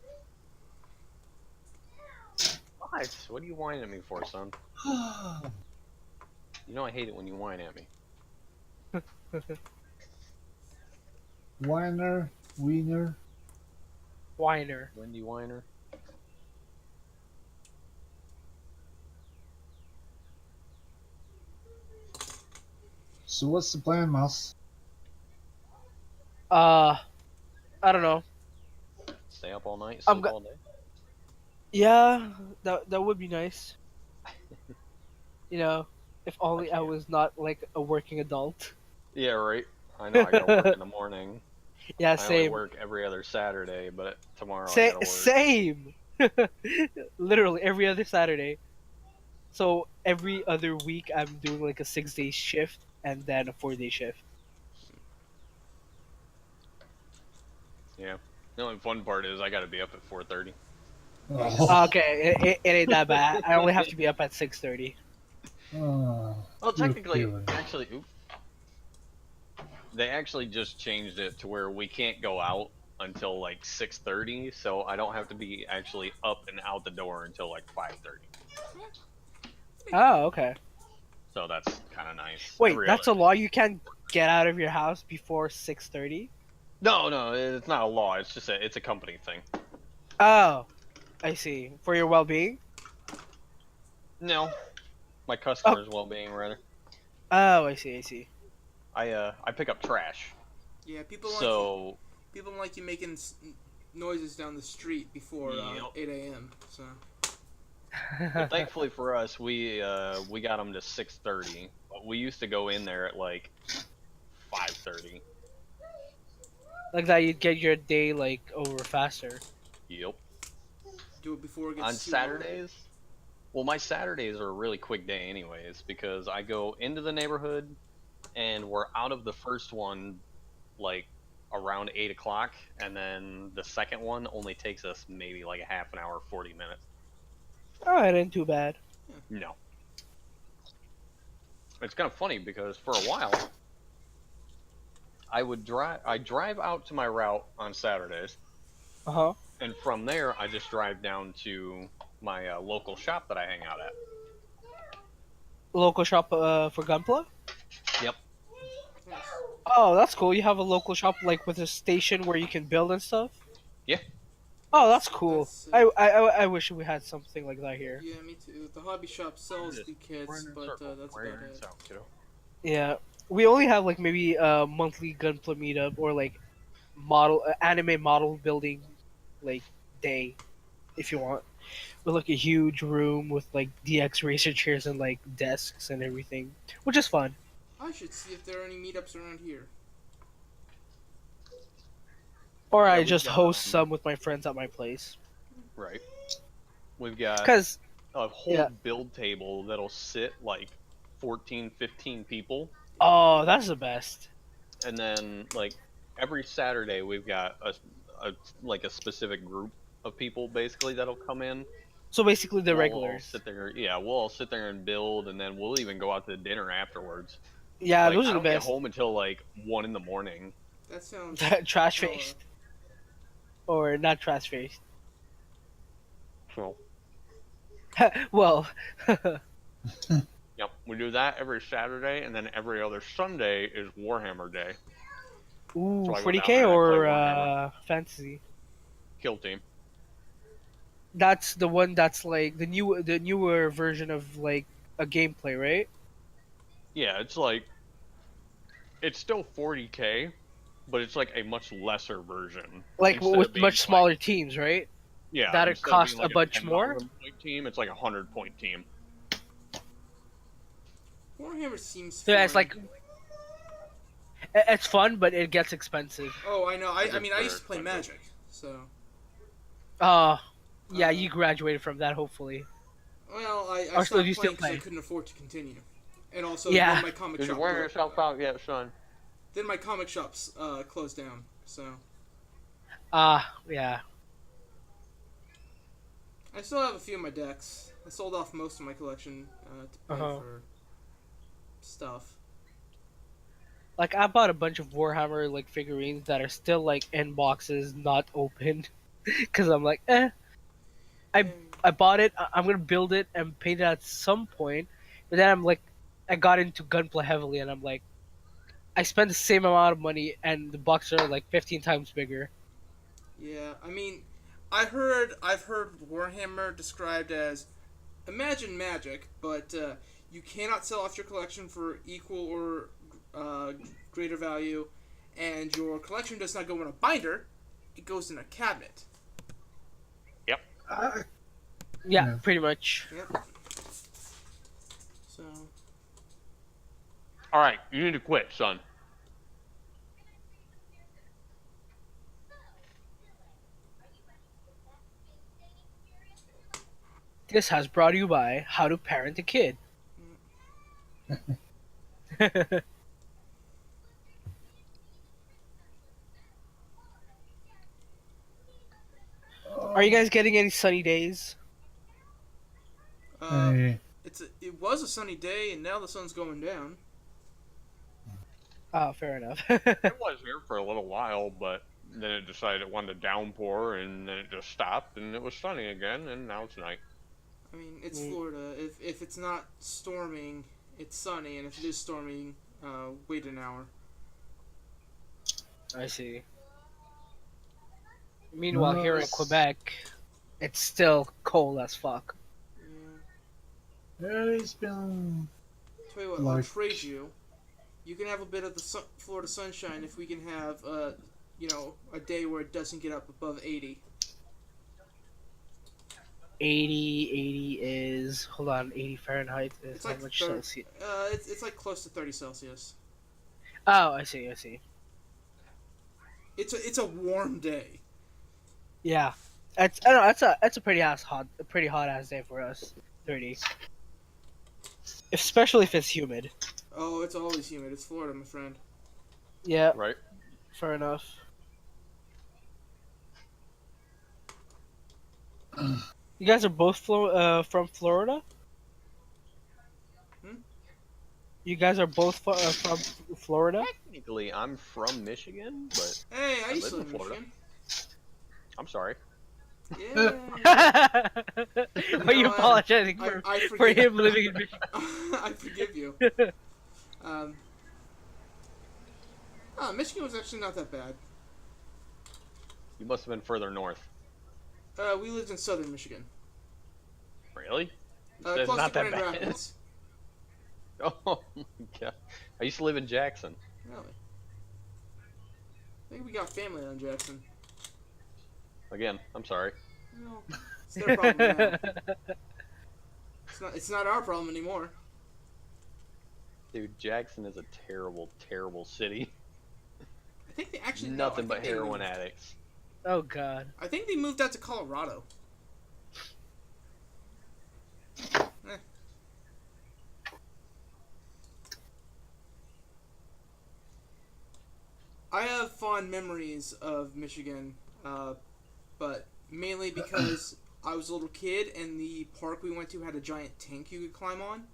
What are you whining at me for, son? You know I hate it when you whine at me. Wiener? Whiner. Wendy Whiner. So what's the plan, Mouse? I don't know. Stay up all night, I'm sleep go- all day. Yeah, that would be nice. You know, if only I was not like a working adult. Yeah, right. I know I gotta work in the morning. Yeah, I only same. work every other Saturday, but tomorrow I Sa- gotta work. same. Literally every other Saturday. So every other week I'm doing like a 6-day shift and then a 4-day shift. Yeah. The only fun part is I gotta be up at 4:30. Oh. Okay, it ain't that bad. I only have to be up at 6:30. Oh, Well, you're technically, feeling it. actually, they actually just changed it to where we can't go out until like 6:30, so I don't have to be actually up and out the door until like 5:30. Oh, okay. So that's kind of nice. Wait, Every that's a other- law? You can't get out of your house before 6:30? No, it's not a law. It's just it's a company thing. Oh, I see. For your well-being? No, my customers' well-being rather. Oh, I see. I pick up trash. Yeah, people don't like you making noises down the street before Yep. 8 a.m. So But thankfully for us, we got them to 6:30. But we used to go in there at like 5:30. Like that you'd get your day like over faster. Yep. do it before it gets On too long. Saturdays? Well, my Saturdays are a really quick day anyways because I go into the neighborhood and we're out of the first one like around 8 o'clock, and then the second one only takes us maybe like a half an hour, 40 minutes. Oh, it ain't too bad. No. It's kind of funny because for a while, I drive out to my route on Saturdays, Uh huh. and from there I just drive down to my local shop that I hang out at. Local shop for Gunpla? Yep. Nice. Oh, that's cool. You have a local shop like with a station where you can build and stuff. Yeah. Oh, that's cool. That's, I wish we had something like that here. Yeah, me too. The hobby shop sells the kits, but that's about it. Yeah, we only have like maybe a monthly Gunpla meetup or like anime model building like day, if you want, with like a huge room with like DX racer chairs and like desks and everything, which is fun. I should see if there are any meetups around here. Or Yeah, I we've just got, host some with my friends at my place. Right. We've got Cause a whole yeah. build table that'll sit like 14, 15 people. Oh, that's the best. And then like every Saturday we've got a like a specific group of people basically that'll come in. So basically the We'll all regulars. sit there, yeah, we'll all sit there and build, and then we'll even go out to dinner afterwards. Yeah, Like, those I are the don't get best. home until like 1 in the morning. That sounds Trash hella- faced. Or not trash faced. So Well, yep, we do that every Saturday, and then every other Sunday is Warhammer Day. ooh, So I go 40k down there and I play or Warhammer. fantasy. Kill team. That's the one that's like the newer version of like a gameplay, right? Yeah, it's like it's still 40k, but it's like a much lesser version. Like Instead of with being, much like- smaller teams, right? Yeah, that it instead of costs being, like, a bunch 10,000 more? point team, it's like a 100-point team. Warhammer seems. Yeah, it's fun. like it's fun, but it gets expensive. Oh, I know. I mean, I used to Very play expensive. Magic, so. Yeah, you graduated from that, hopefully. Well, I Or stopped so do you playing still because I play? couldn't afford to continue, and also Yeah. then my comic Did you shop. wear yourself out yet, son? Then my comic shops closed down. So Yeah. I still have a few of my decks. I sold off most of my collection to pay Uh-huh. for stuff. Like I bought a bunch of Warhammer like figurines that are still like in boxes, not opened, because I'm like, I bought it. I'm gonna build it and paint it at some point, but then I'm like, I got into Gunpla heavily, and I'm like, I spent the same amount of money, and the boxes are like 15 times bigger. Yeah, I mean, I've heard Warhammer described as imagine Magic, but you cannot sell off your collection for equal or greater value, and your collection does not go in a binder; it goes in a cabinet. I, Yeah, Yeah. pretty much. Yep. So All right, you need to quit, son. This has brought you by How to Parent a Kid. Are you guys getting any sunny days? I, it was a sunny day, and now the sun's going down. Oh, fair enough. It was here for a little while, but then it decided it wanted to downpour, and then it just stopped, and it was sunny again, and now it's night. I mean, it's Florida. If it's not storming, it's sunny, and if it is storming, wait an hour. I see. Meanwhile, here in Nice. Quebec, it's still cold as fuck. Yeah. it's been Tell you what, I'll Like- trade you. You can have a bit of the Florida sunshine if we can have, a day where it doesn't get up above 80. 80 is... Hold on, 80 Fahrenheit is It's how like much 30 Celsius? It's like close to 30 Celsius. Oh, I see. It's a warm day. Yeah. I don't know, that's a pretty hot ass day for us. 30. Especially if it's humid. Oh, it's always humid. It's Florida, my friend. Yeah. Right? Fair enough. You guys are both from Florida? Hmm? You guys are both from Florida? Technically, I'm from Michigan, but Hey, I I used to live in live in Florida. Michigan. I'm sorry. Yeah. Why are you know what? apologizing I for forgive. him living in Michigan? I forgive you. Um. Oh, Michigan was actually not that bad. You must have been further north. We lived in southern Michigan. Really? That's Close to not that Grand bad. Rapids. Oh my god. I used to live in Jackson. Really? I think we got family on Jackson. Again, I'm sorry. No, it's their problem now. It's not our problem anymore. Dude, Jackson is a terrible, terrible city. I think they actually Nothing no, I but think they heroin moved. addicts. Oh god. I think they moved out to Colorado. Eh. I have fond memories of Michigan, but mainly because I was a little kid and the park we went to had a giant tank you could climb on.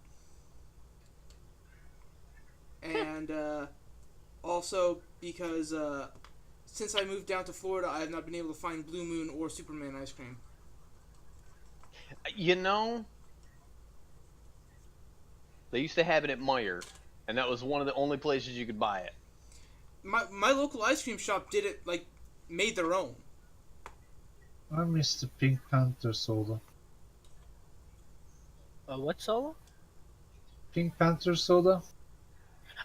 And also because since I moved down to Florida, I have not been able to find Blue Moon or Superman ice cream. You know, they used to have it at Meyer, and that was one of the only places you could buy it. My local ice cream shop did it, like, made their own. I miss the Pink Panther soda. What solo? Pink Panther soda?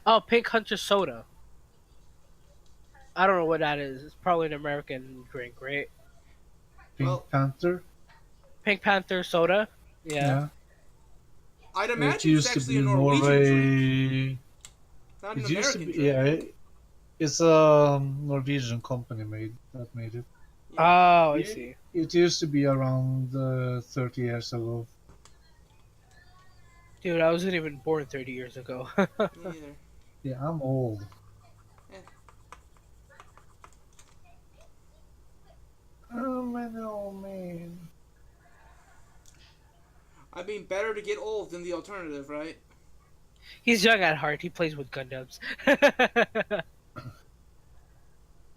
Oh, Pink Hunter Soda. I don't know what that is. It's probably an American drink, right? Pink Well- Panther? Pink Panther Soda. Yeah. I'd It imagine it's used to actually be a Norwegian drink, Norway. not an It used to American be, drink. yeah. It's a Norwegian company that made it. Oh, I It- see. It used to be around 30 years ago. Dude, I wasn't even born 30 years ago. Neither. Yeah, I'm old. Eh. Oh man, oh man. I mean, better to get old than the alternative, right? He's young at heart. He plays with Gundams.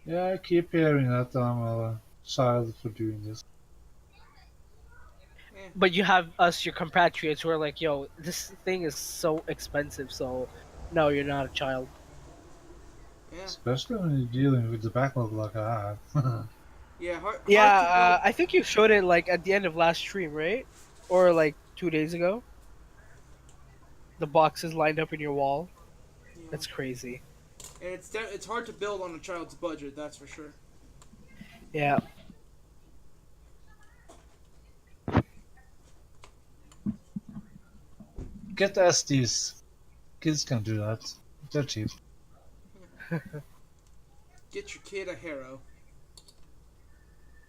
Yeah, I keep hearing that I'm a child for doing this. But you have us, your compatriots, who are like, yo, this thing is so expensive, so no, you're not a child. Yeah. Especially when you're dealing with the backlog like I have. Yeah, hard Yeah, to build. I think you showed it like at the end of last stream, right? Or like 2 days ago. The boxes lined up in your wall. Yeah. That's crazy. And it's hard to build on a child's budget, that's for sure. Yeah. Get SDs. Kids can do that. They're cheap. Get your kid a Harrow.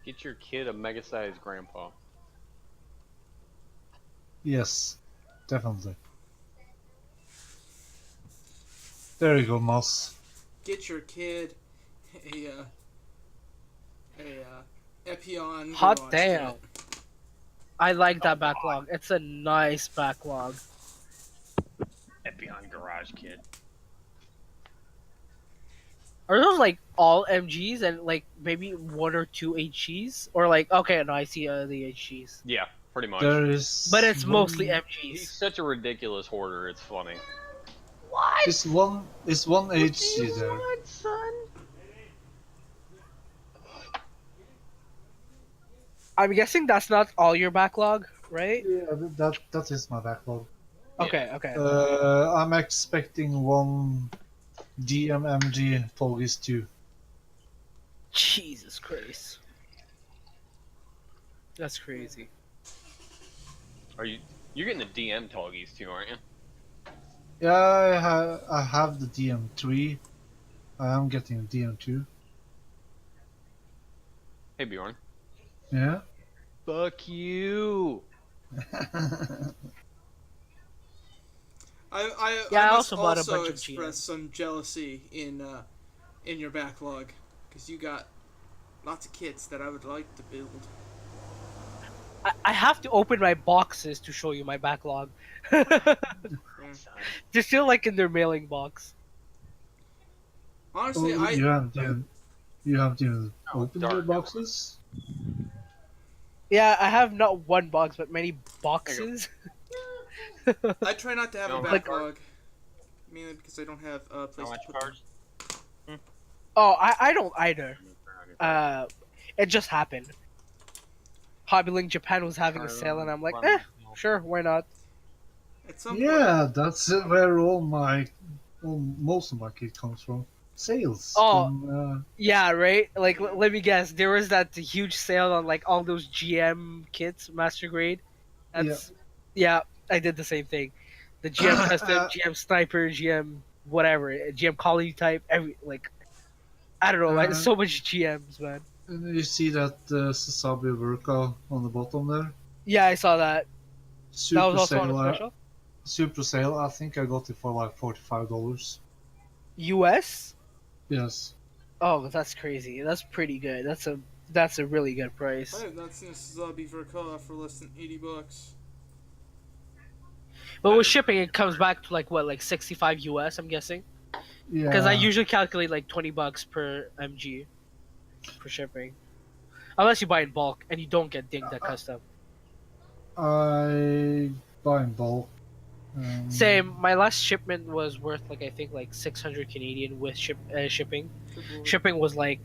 Get your kid a mega-sized grandpa. Yes, definitely. There you go, Moss. Get your kid a Epion. Hot garage damn. kit. I like that backlog. It's a nice backlog. Epion Garage Kid. Are those like all MGs and like maybe one or two HGs? Or like, okay, no, I see the HGs. Yeah, pretty much. There is. But it's mostly He's MGs. such a ridiculous hoarder, it's funny. It's one HG there. want, son? I'm guessing that's not all your backlog, right? Yeah, that is my backlog. Okay, okay. I'm expecting one DMMG Tolgis 2. Jesus Christ. That's crazy. You're getting the DM Toggies too, aren't you? Yeah, I have the DM3. I am getting DM2. Hey Bjorn. Yeah. Fuck you. I Yeah, I must also bought a bunch of express some jealousy in in your backlog? Because you got lots of kits that I would like to build. I have to open my boxes to show you my backlog. Yeah. They're still like in their mailing box. Honestly, Oh, you haven't even Oh, opened dark your element. boxes? Yeah, I have not one box, but many boxes. I try not to have a No, backlog. Mainly because I don't have a place How to much put them. cards? Oh, I don't either. It just happened. Hobbylink Japan was having a sale, and I'm like, sure, why not? At some point, Yeah, that's where most of my kit comes from. Sales Oh. from. Yeah, right. Like, let me guess. There was that huge sale on like all those GM kits, Master Grade. That's yeah. I did the same thing. The GM Custom, GM Sniper, GM whatever, GM Collie type. Every like, I don't know. Like, Uh, so much GMs, man. And you see that Sasabi Worka on the bottom there? Yeah, I saw that. That was Super also on a sale. special. Super sale. I think I got it for like $45. US. Yes. Oh, that's crazy. That's pretty good. That's a really good price. I have not seen a Suzabi Verka for less than $80. But with shipping, it comes back to like what, like 65 US, I'm guessing. Yeah. Because I usually calculate like $20 per MG for shipping, unless you buy in bulk and you don't get dinged at custom. I buy in bulk. Same. My last shipment was worth like I think like 600 Canadian with shipping. Good lord. Shipping was like,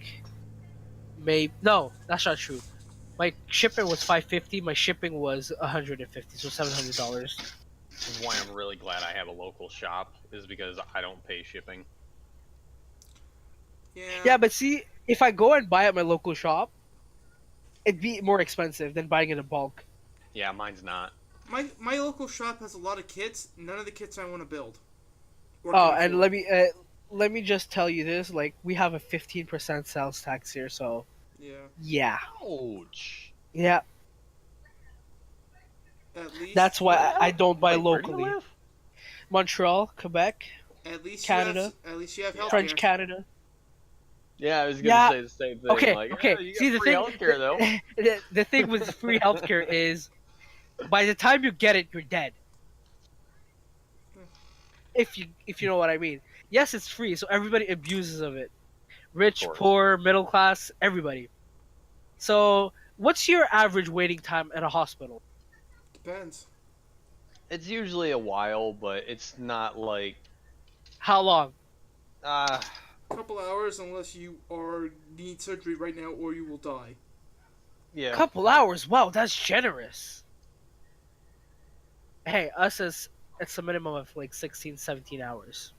no, that's not true. My shipment was 550. My shipping was 150, so $700. This is why I'm really glad I have a local shop, is because I don't pay shipping. Yeah. Yeah, but see, if I go and buy at my local shop, it'd be more expensive than buying it in bulk. Yeah, mine's not. My local shop has a lot of kits. None of the kits I want to build. Or Oh, can and afford. let me just tell you this: like, we have a 15% sales tax here, so Yeah. yeah, Ouch. yeah. At least. That's why I don't buy Wait, where do you locally. live? Montreal, Quebec, At least Canada. At least you have healthcare. French Canada. Yeah, I was gonna Yeah. say the same thing. Okay, Like, okay. oh, you See, got the free thing, healthcare though. the thing with free healthcare is, by the time you get it, you're dead. If you know what I mean. Yes, it's free, so everybody abuses of it. Rich, Of course. poor, middle class, everybody. So, what's your average waiting time at a hospital? Depends. It's usually a while, but it's not like How long? Couple hours unless you need surgery right now or you will die. yeah. Couple hours. Wow, that's generous. Hey, it's a minimum of like 16, 17 hours.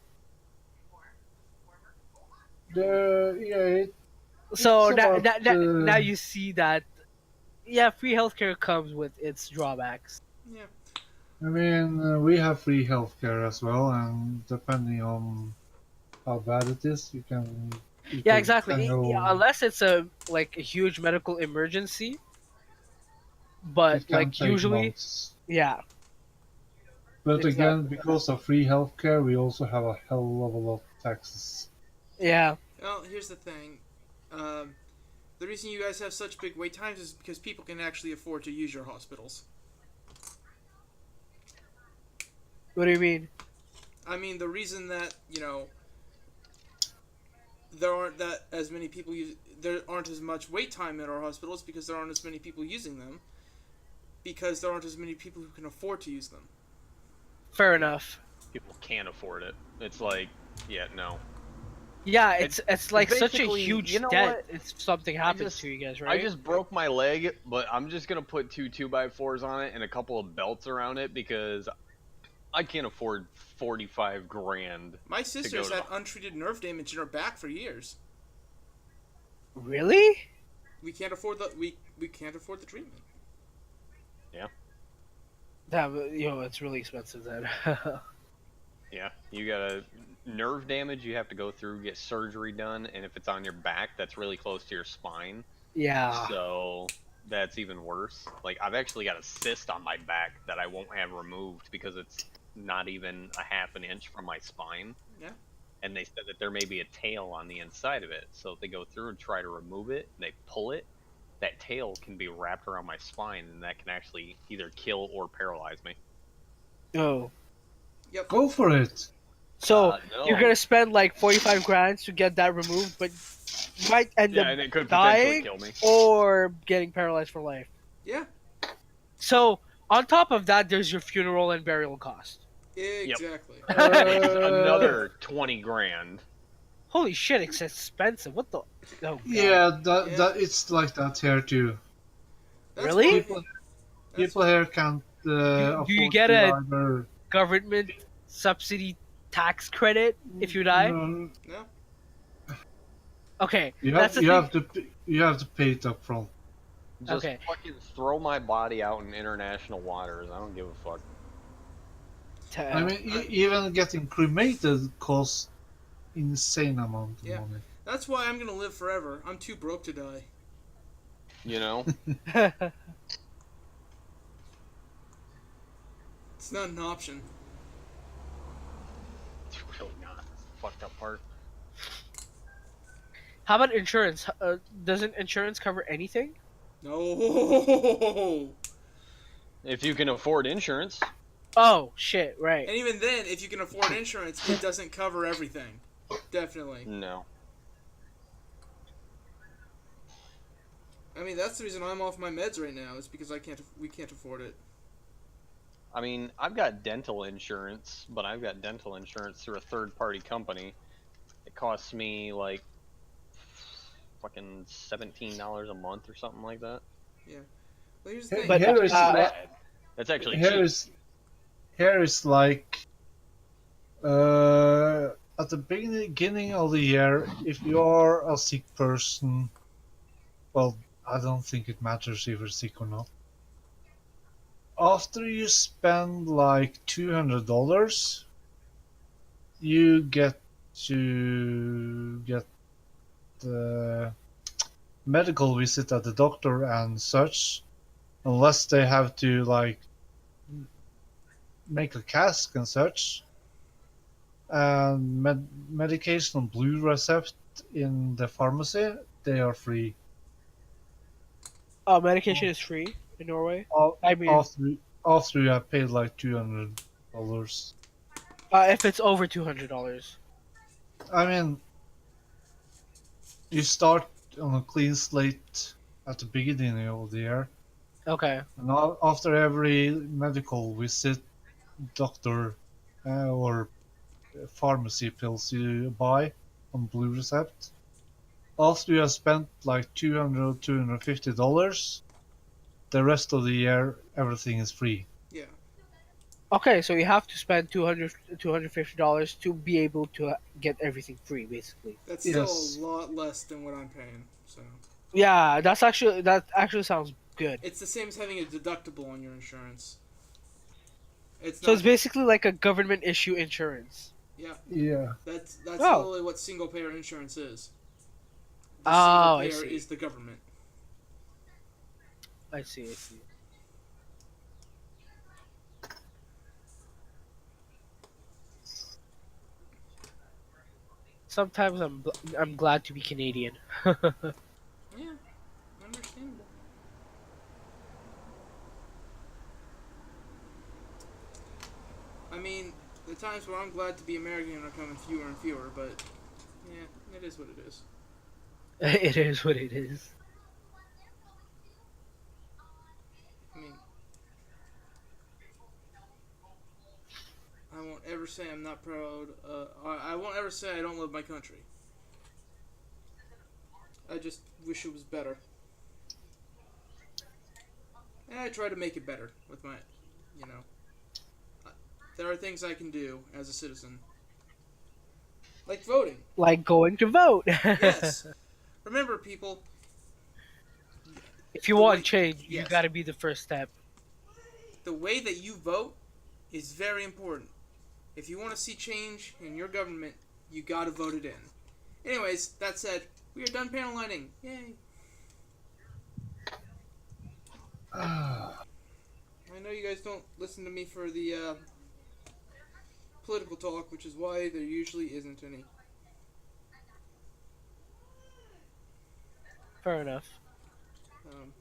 Yeah. So It's about, now you see that, yeah, free healthcare comes with its drawbacks. Yeah. I mean, we have free healthcare as well, and depending on how bad it is, you can. Yeah, exactly. go, Unless it's a huge medical emergency, but it can like take usually, months. yeah, But again, exactly. because of free healthcare, we also have a hell of a lot of taxes. Yeah. Well, here's the thing. The reason you guys have such big wait times is because people can actually afford to use your hospitals. What do you mean? I mean, the reason that, there aren't there aren't as much wait time at our hospitals because there aren't as many people using them. Because there aren't as many people who can afford to use them. Fair enough. People can't afford it. It's like, yeah, no. Yeah, it's like such a basically, huge you know debt what? if something happens just- to you guys, right? I just broke my leg, but I'm just gonna put 2x4s on it and a couple of belts around it because I can't afford 45 grand. My sister's to had untreated nerve damage in her back for years. Really? We can't afford we can't afford the treatment. It's really expensive then. Yeah, you got a nerve damage you have to go through, get surgery done, and if it's on your back, that's really close to your spine. Yeah. So that's even worse. Like, I've actually got a cyst on my back that I won't have removed because it's not even a half an inch from my spine. Yeah. and they said that there may be a tail on the inside of it. So if they go through and try to remove it, and they pull it, that tail can be wrapped around my spine, and that can actually either kill or paralyze me. Oh. Yep. Go for it. So No. you're gonna spend like 45 grand to get that removed, but you might end Yeah, up and it could potentially dying kill me. or getting paralyzed for life. Yeah. So on top of that, there's your funeral and burial cost. Exactly. Which is another 20 grand. Holy shit, it's expensive. What the? Oh, God. Yeah, Yeah. that it's like that here too. That's Really? why- People, that's- people here can't afford do you get to a- either. Government subsidy tax credit if you die? No, No. Okay, you that's have the you thing. have to you have to pay it up front. Just Okay. fucking throw my body out in international waters. I don't give a fuck. I mean, even getting cremated costs insane amount of Yeah. money. That's why I'm gonna live forever. I'm too broke to die. You know? It's not an option. It's really not. That's the fucked up part. How about insurance? Doesn't insurance cover anything? No. If you can afford insurance. Oh shit! Right. And even then, if you can afford insurance, it doesn't cover everything. Definitely. No. I mean, that's the reason I'm off my meds right now. Is because we can't afford it. I mean, I've got dental insurance, but I've got dental insurance through a third-party company. It costs me like fucking $17 a month or something like that. Well, here's the thing. But, here is That's actually here cheap. is like at the beginning of the year, if you are a sick person, well, I don't think it matters if you're sick or not. After you spend like $200, you get to get the medical visit at the doctor and such, unless they have to like make a cask and such. And medication on blue receipt in the pharmacy, they are free. Oh, medication is free in Norway. I mean, After you have paid like $200. if it's over $200. I mean, you start on a clean slate at the beginning of the year, Okay. and after every medical visit, doctor or pharmacy pills you buy on blue receipt, after you have spent like $250, the rest of the year everything is free. Yeah. Okay, so you have to spend $250 to be able to get everything free, basically. That's still Yes. a lot less than what I'm paying. So Yeah, that actually sounds good. it's the same as having a deductible on your insurance. It's So not. it's basically like a government issue insurance. Yeah. That's Oh. literally what single payer insurance is. The Oh, I single payer see. is the government. I see. Sometimes I'm glad to be Canadian. Yeah, understandable. I mean, the times where I'm glad to be American are coming fewer and fewer, but yeah, it is what it is. It is what it is. I mean, I won't ever say I'm not proud. I won't ever say I don't love my country. I just wish it was better. And I try to make it better with my, there are things I can do as a citizen. Like voting. Like going to vote. Yes. Remember, people, If you The want way- change, you yes. gotta be the first step. the way that you vote is very important. If you want to see change in your government, you gotta vote it in. Anyways, that said, we are done panel lighting. Yay. I know you guys don't listen to me for the political talk, which is why there usually isn't any. Fair enough. Um,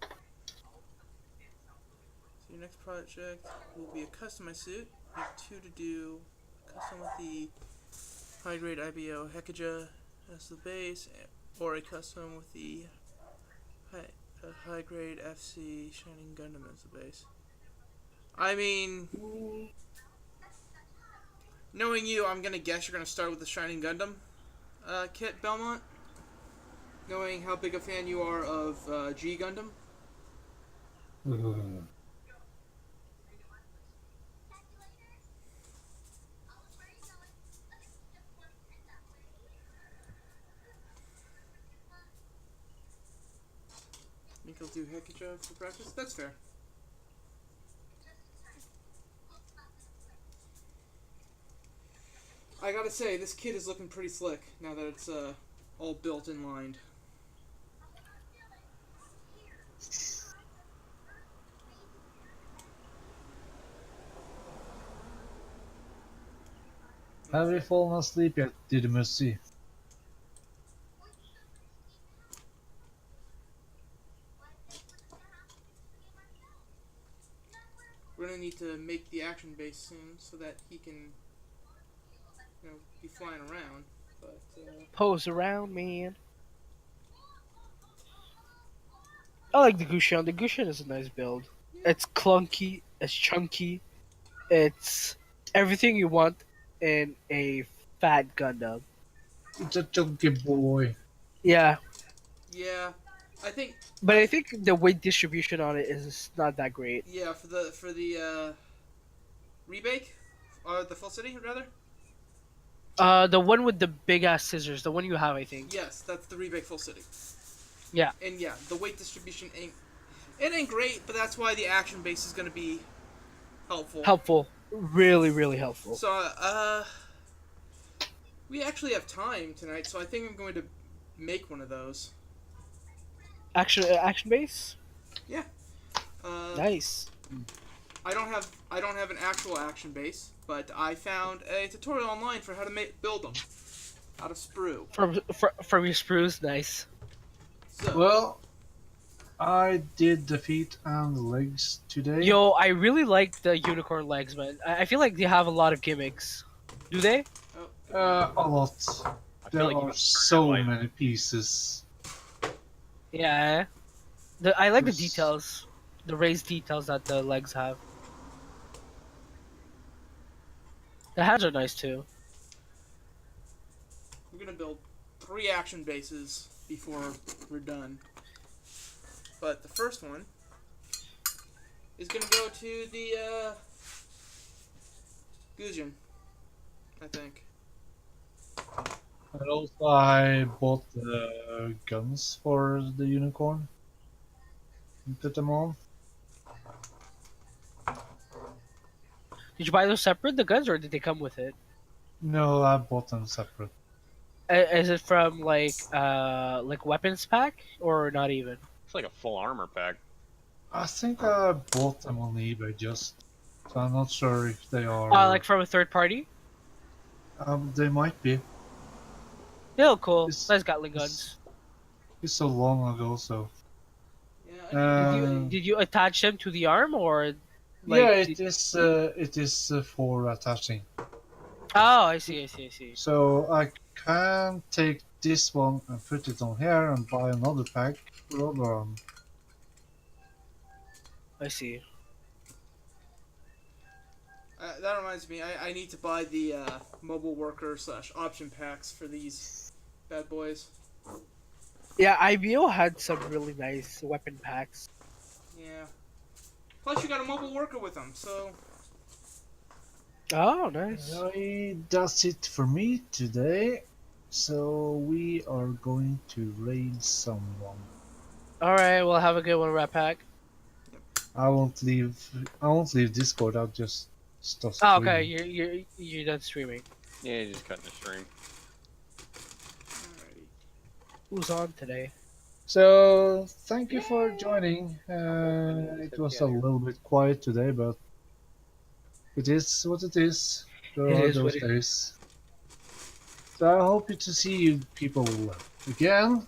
so your next project will be a customized suit. You have 2 to do. Custom with the high-grade IBO Hekaja as the base, or a custom with the high-grade FC Shining Gundam as the base. I mean, knowing you, I'm gonna guess you're gonna start with the Shining Gundam kit, Belmont. Knowing how big a fan you are of G Gundam. Think he'll do Hekaja for practice? That's fair. I gotta say, this kit is looking pretty slick now that it's all built and lined. Have you fallen asleep yet, Didymusi? We're gonna need to make the action base soon so that he can, be flying around. But Pose around, man. I like the Gusion. The Gusion is a nice build. It's clunky, it's chunky, it's everything you want in a fat Gundam. It's a chunky boy. Yeah, yeah, I think but I think the weight distribution on it is not that great. yeah for the rebake or the full city rather. The one with the big ass scissors, the one you have, I think. Yes, that's the rebake full city. Yeah. And yeah, the weight distribution ain't great, but that's why the action base is gonna be helpful. Helpful. Really, really helpful. So we actually have time tonight, so I think I'm going to make one of those. Action base? Nice. I don't have an actual action base, but I found a tutorial online for how to build them out of sprue. From your sprues, nice. So, Well, I did the feet and the legs today. Yo, I really like the unicorn legs, man. I feel like they have a lot of gimmicks. Do they? A lot. I feel There like you are can so highlight many pieces. Yeah. I like the Yes. details, the raised details that the legs have. The hands are nice too. we're gonna build 3 action bases before we're done. But the first one is gonna go to the Gusion, I think. And also I bought the guns for the unicorn. And put them on. Did you buy those separate, the guns, or did they come with it? No, I bought them separate. Is it from like weapons pack or not even? It's like a full armor pack. I think I bought them on eBay just. So I'm not sure if they are. Like from a third party? They might be. They look cool. It's- Nice Gatling guns. It's so long ago, so. Yeah, Did you attach them to the arm or? Yeah, did- it is for attaching. Oh, I see. So I can take this one and put it on here and buy another pack for other arm. I see. that reminds me, I need to buy the mobile worker / option packs for these bad boys. Yeah, IBO had some really nice weapon packs. Yeah. Plus, you got a mobile worker with them, so Oh, nice. That's it for me today. So we are going to raid someone. All right, well, have a good one, Rat Pack. I won't leave Discord. I'll just stop. Oh, Streaming. okay, you're done streaming. Yeah, you're just cutting the stream. alrighty. Who's on today? So thank you for joining. It was a little bit quiet today, but It is what it is. There It are is those what it days. So I hope to see you people again,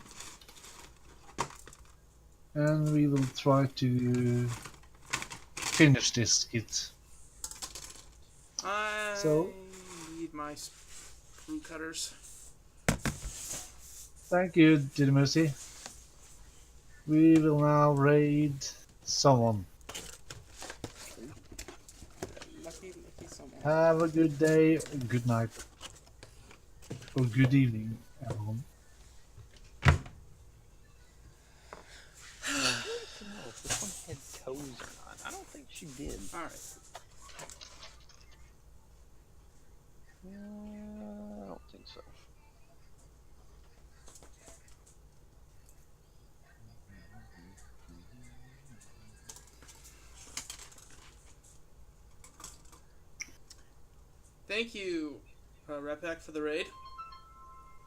and we will try to finish this hit. I So need my sprue cutters. thank you, Didymusi. We will now raid someone. Lucky someone. Have a good day, or good night, or good evening, everyone. Curious to know if this one had toes or not. I don't think she did. Alright. I don't think so. Thank you, Red Pack, for the raid.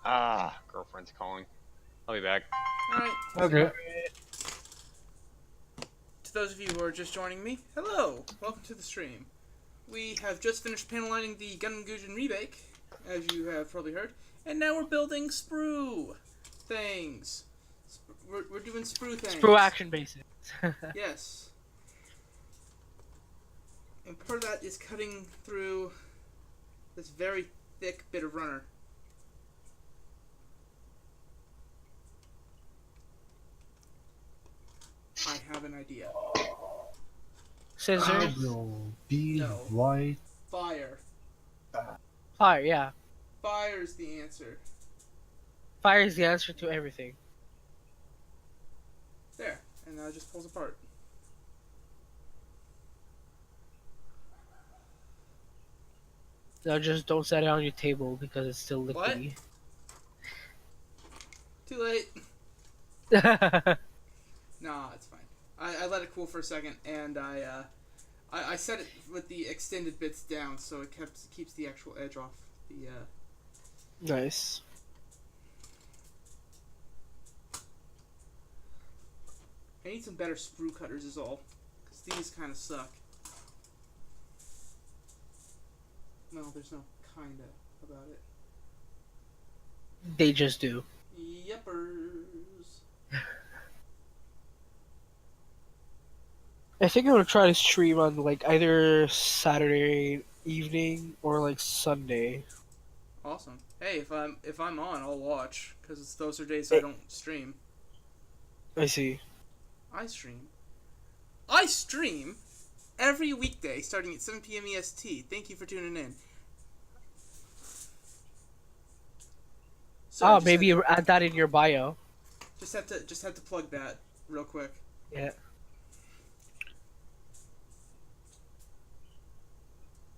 Ah, girlfriend's calling. I'll be back. Alright. Okay. To those of you who are just joining me, hello! Welcome to the stream. We have just finished paneling the Gusion remake, as you have probably heard, and now we're building sprue things. We're doing sprue things. Sprue action bases. Yes. And part of that is cutting through this very thick bit of runner. I have an idea. I Scissors. will be No. right. Fire. Fire, yeah. Fire's the answer. Fire is the answer to everything. There. And now it just pulls apart. Now just don't set it on your table because it's still What? liquidy. Too late. Nah, it's fine. I let it cool for a second, and I set it with the extended bits down, so it keeps the actual edge off the. Nice. I need some better sprue cutters, is all, because these kind of suck. No, there's no kinda about it. They just do. Yepers. I think I'm gonna try to stream on like either Saturday evening or like Sunday. Awesome. Hey, if I'm on, I'll watch, because those are days I don't stream. I see. I stream every weekday starting at 7 p.m. EST. Thank you for tuning in. So Oh, maybe add that in your bio. just have to plug that real quick. Yeah.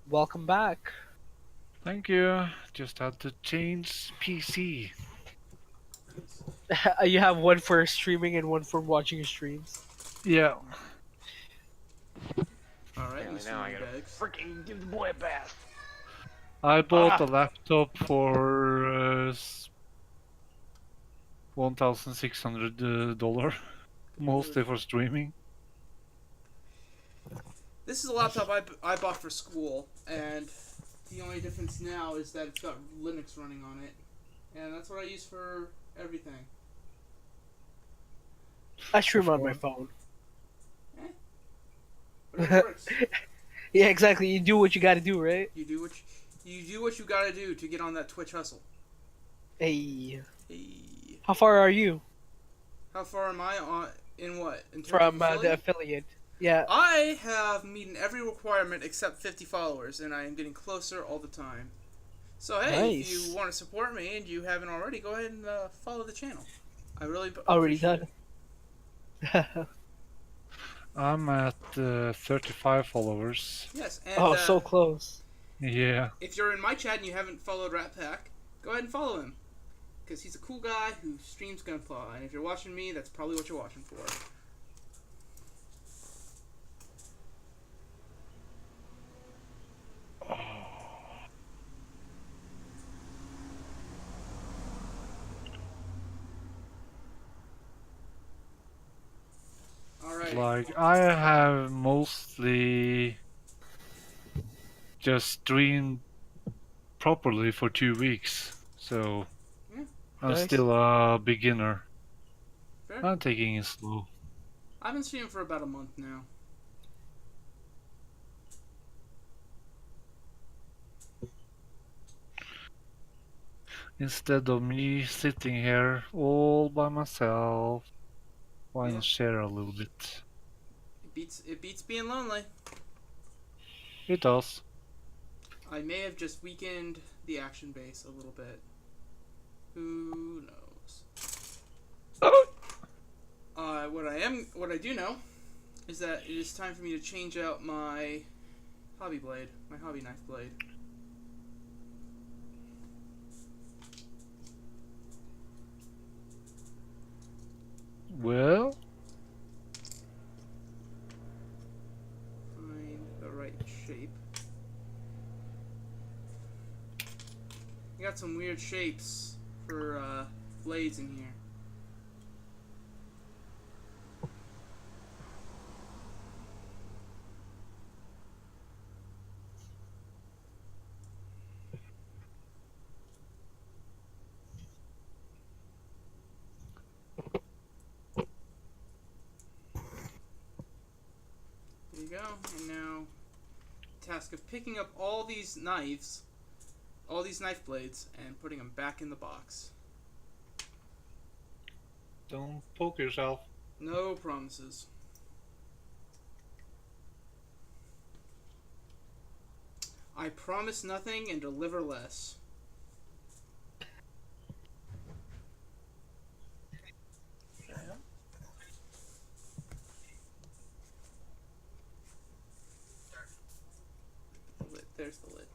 Welcome back. Thank you. Just had to change PC. You have one for streaming and one for watching your streams. Yeah. All right, Apparently Mr. now I gotta Moneybags. freaking give the boy a bath. I bought a laptop for $1,600, mostly for streaming. This is a laptop I bought for school, and the only difference now is that it's got Linux running on it, and that's what I use for everything. I stream on my phone. But it works. Yeah, exactly. You do what you gotta do, right? You do what you gotta do to get on that Twitch hustle. Hey. Hey. How far are you How far am I on in what? In terms from of the affiliate? affiliate? Yeah. I have meeting every requirement except 50 followers, and I am getting closer all the time. So hey, if Nice. you want to support me and you haven't already, go ahead and follow the channel. I really Already appreciate done. it. I'm at 35 followers. Yes, and Oh, so close. Yeah. if you're in my chat and you haven't followed Rat Pack, go ahead and follow him, because he's a cool guy who streams Gunpla, and if you're watching me, that's probably what you're watching for. Alright. Like, I have mostly just streamed properly for 2 weeks, so Yeah. I'm Nice. still a beginner. Fair. I'm taking it slow. I've been streaming for about a month now. Instead of me sitting here all by myself, why Yeah. not share a little bit? It beats being lonely. It does. I may have just weakened the action base a little bit. Who knows? What I do know is that it is time for me to change out my hobby blade, my hobby knife blade. Well, Find the right shape. I got some weird shapes for blades in here. There you go. And now, task of picking up all these knives, all these knife blades, and putting them back in the box. don't poke yourself. No promises. I promise nothing and deliver less. The lid. There's the lid.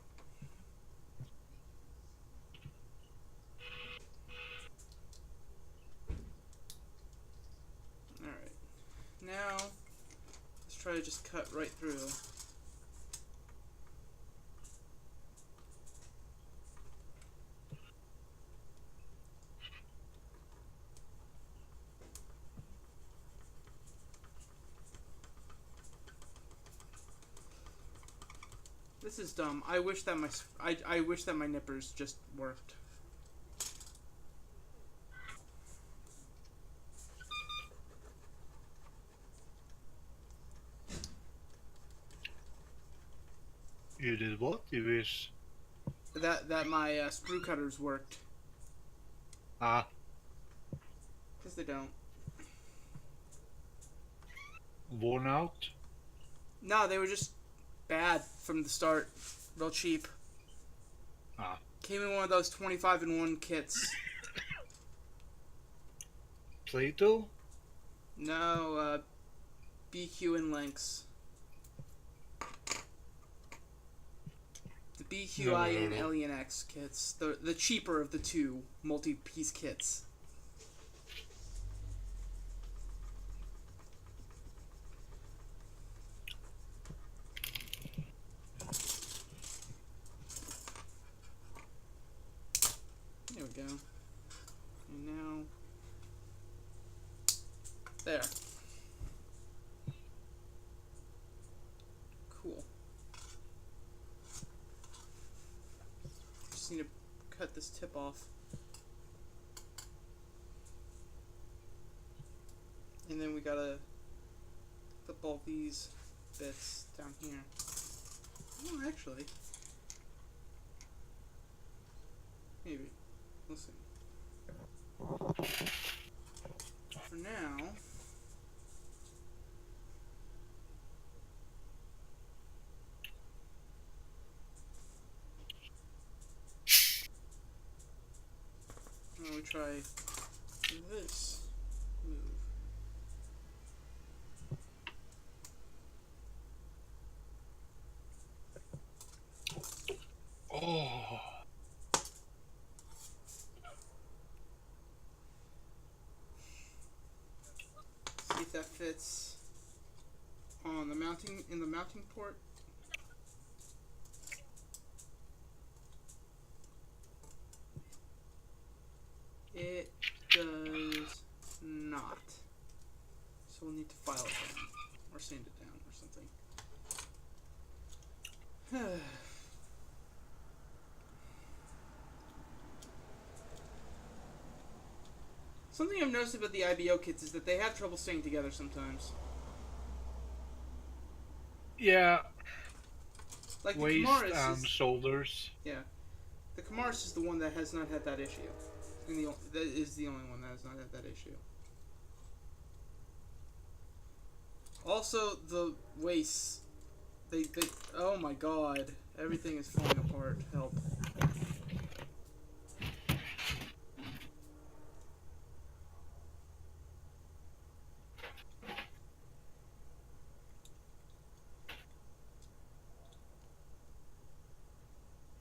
Alright. Now, let's try to just cut right through. This is dumb. I wish that I wish that my nippers just worked. You did what? You wish? That my sprue cutters worked. Ah, Because they don't. worn out? No, they were just bad from the start. Real cheap. Ah. Came in one of those 25-in-1 kits. Plato? No, BQ and Lynx. The BQI and Alien X kits. The cheaper of the two multi-piece kits. There we go. And now... There. Cool. Just need to cut this tip off. And then we gotta flip all these bits down here. Oh, actually. Maybe. We'll see. For now... Why don't we try this move? Oh. See if that fits on the mounting in the mounting port. It does not. So we'll need to file it down or sand it down or something. Something I've noticed about the IBO kits is that they have trouble staying together sometimes. Yeah, Like the waist Kamaris and is, shoulders. yeah, the Kamaris is the one that has not had that issue, and that is the only one that has not had that issue. Also, the waists, they oh my god, everything is falling apart. Help.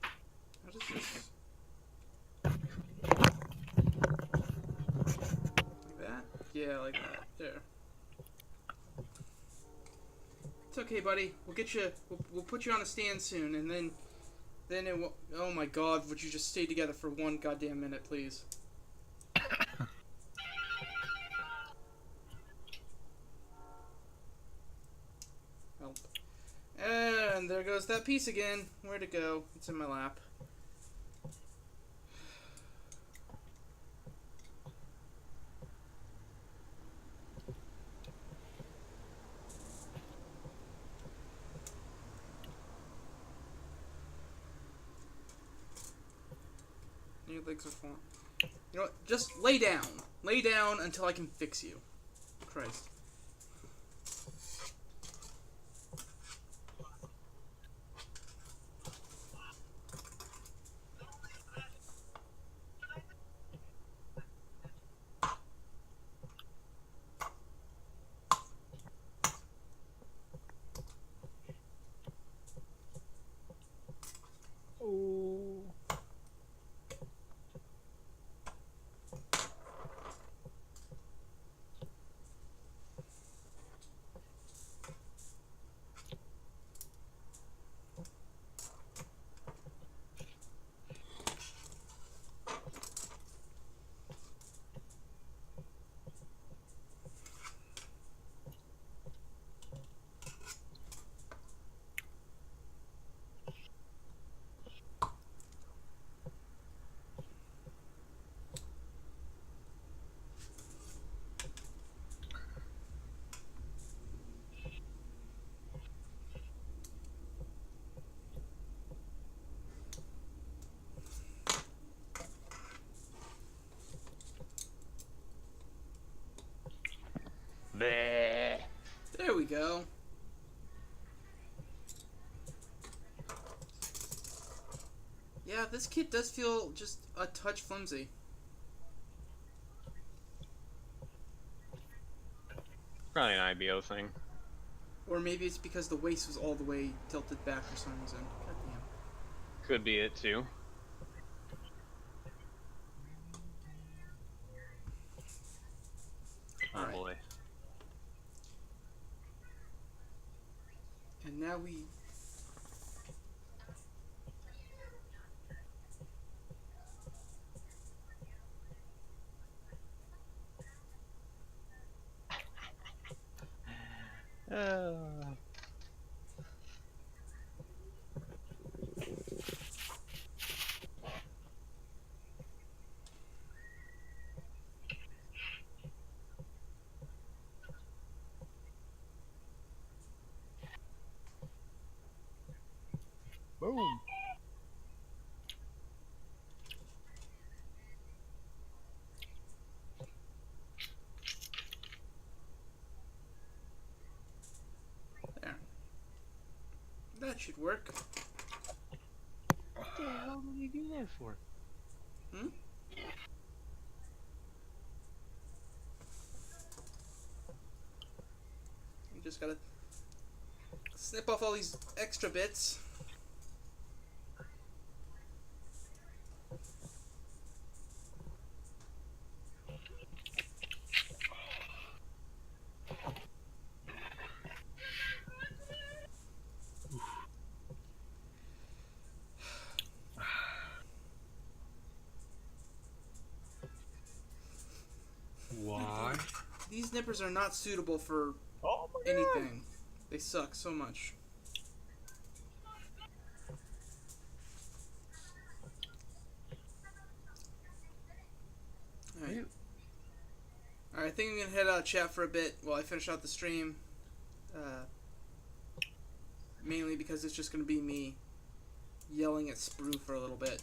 How does this? Like that? Yeah, like that. There. It's okay, buddy. We'll get you. We'll put you on a stand soon, and then it will. Oh my god! Would you just stay together for one goddamn minute, please? Help. And there goes that piece again. Where'd it go? It's in my lap. Your legs are falling. You know what? Just lay down. Lay down until I can fix you. Christ. Oh. Bleh. There we go. Yeah, this kit does feel just a touch flimsy. Probably an IBO thing. Or maybe it's because the waist was all the way tilted back for some reason. God damn. Could be it too. Oh Alright. boy. And now we... Boom. There. That should work. What the hell did you do that for? Hmm? You just gotta snip off all these extra bits. Why? These nippers are not suitable for Oh my anything. They suck so much. Alright. think I'm gonna head out of chat for a bit while I finish out the stream. Mainly because it's just gonna be me yelling at Sprue for a little bit.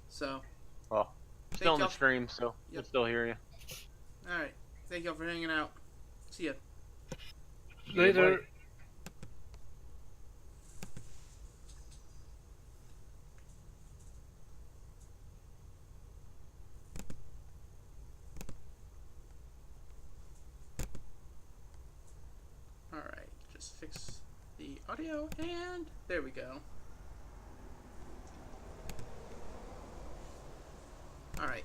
So. Well, still in the stream, so Yep. we'll still hear you. Alright. Thank y'all for hanging out. See ya. Later. Alright, just fix the audio, and there we go. Alright.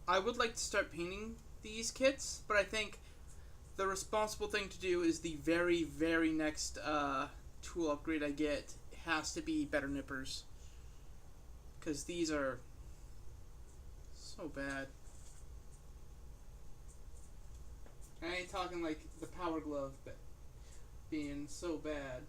I would like to start painting these kits, but I think the responsible thing to do is the very, very next tool upgrade I get has to be better nippers. Because these are so bad. I ain't talking like the Power Glove, but being so bad.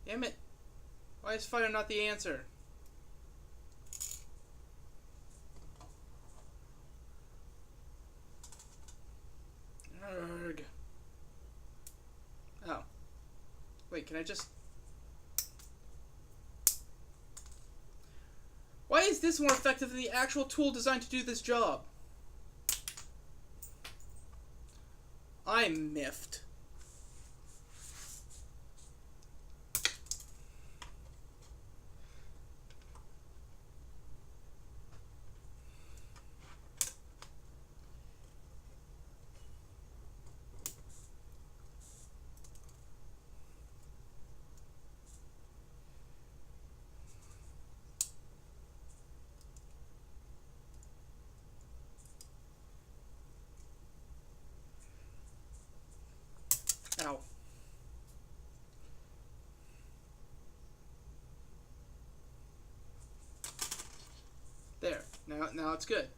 Damn it. Why is fire not the answer? Urgh. Oh. Wait, can I just... Why is this more effective than the actual tool designed to do this job? I'm miffed. Ow. There. Now it's good.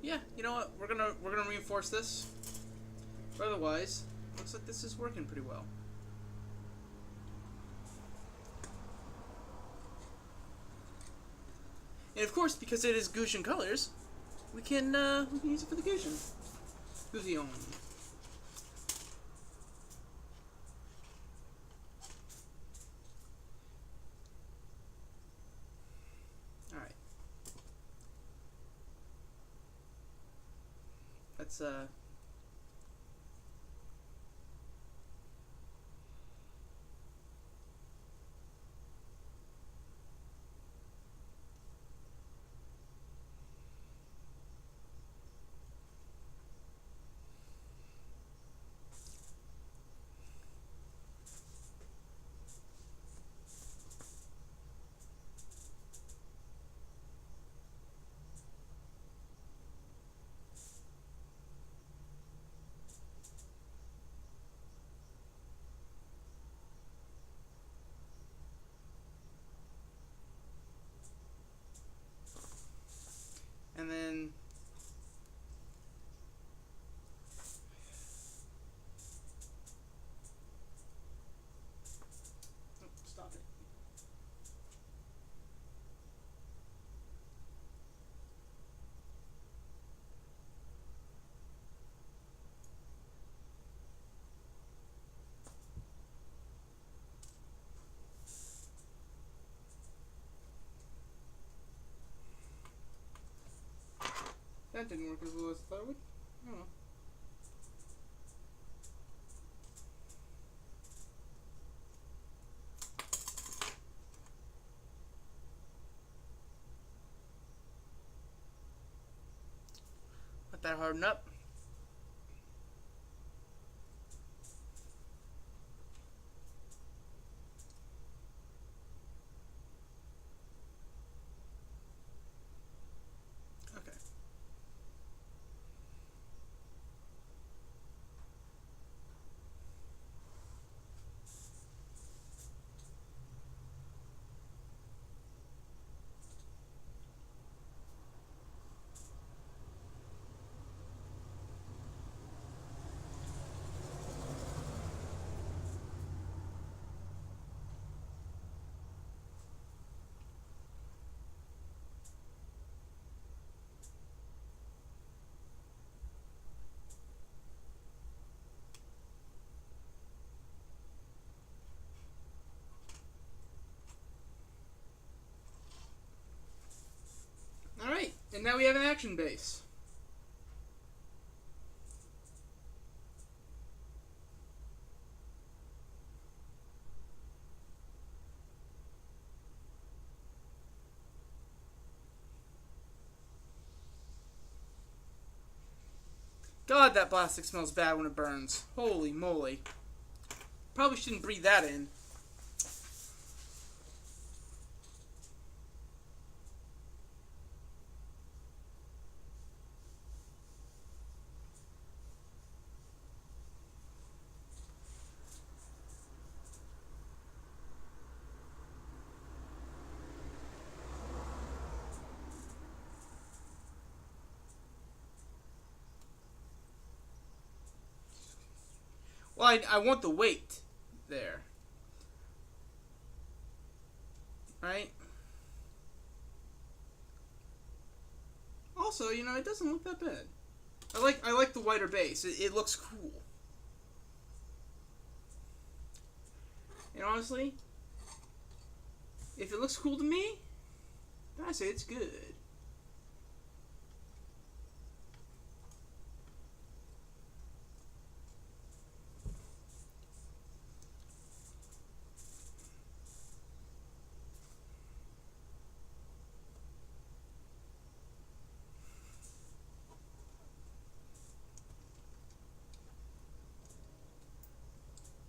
Yeah, you know what? We're gonna reinforce this. But otherwise, looks like this is working pretty well. And of course, because it is Gusion colors, we can use it for the Gusion. Gusion. Alright. Let's and then oh, stop it. That didn't work as well as I thought it would. I don't know. that harden up. Okay. Alright, and now we have an action base. God, that plastic smells bad when it burns. Holy moly. Probably shouldn't breathe that in. Well, I want the weight there. Right? Also, you know, it doesn't look that bad. I like the whiter base. It looks cool. And honestly, if it looks cool to me, then I say it's good.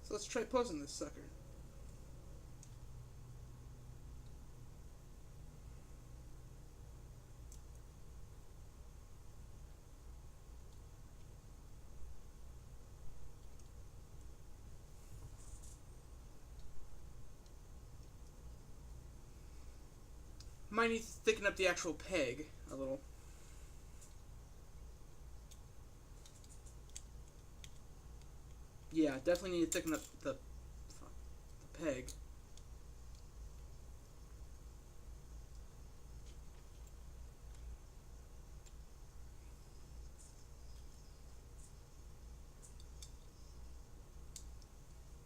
So let's try posing this sucker. Might need to thicken up the actual peg a little. Yeah, definitely need to thicken up the peg.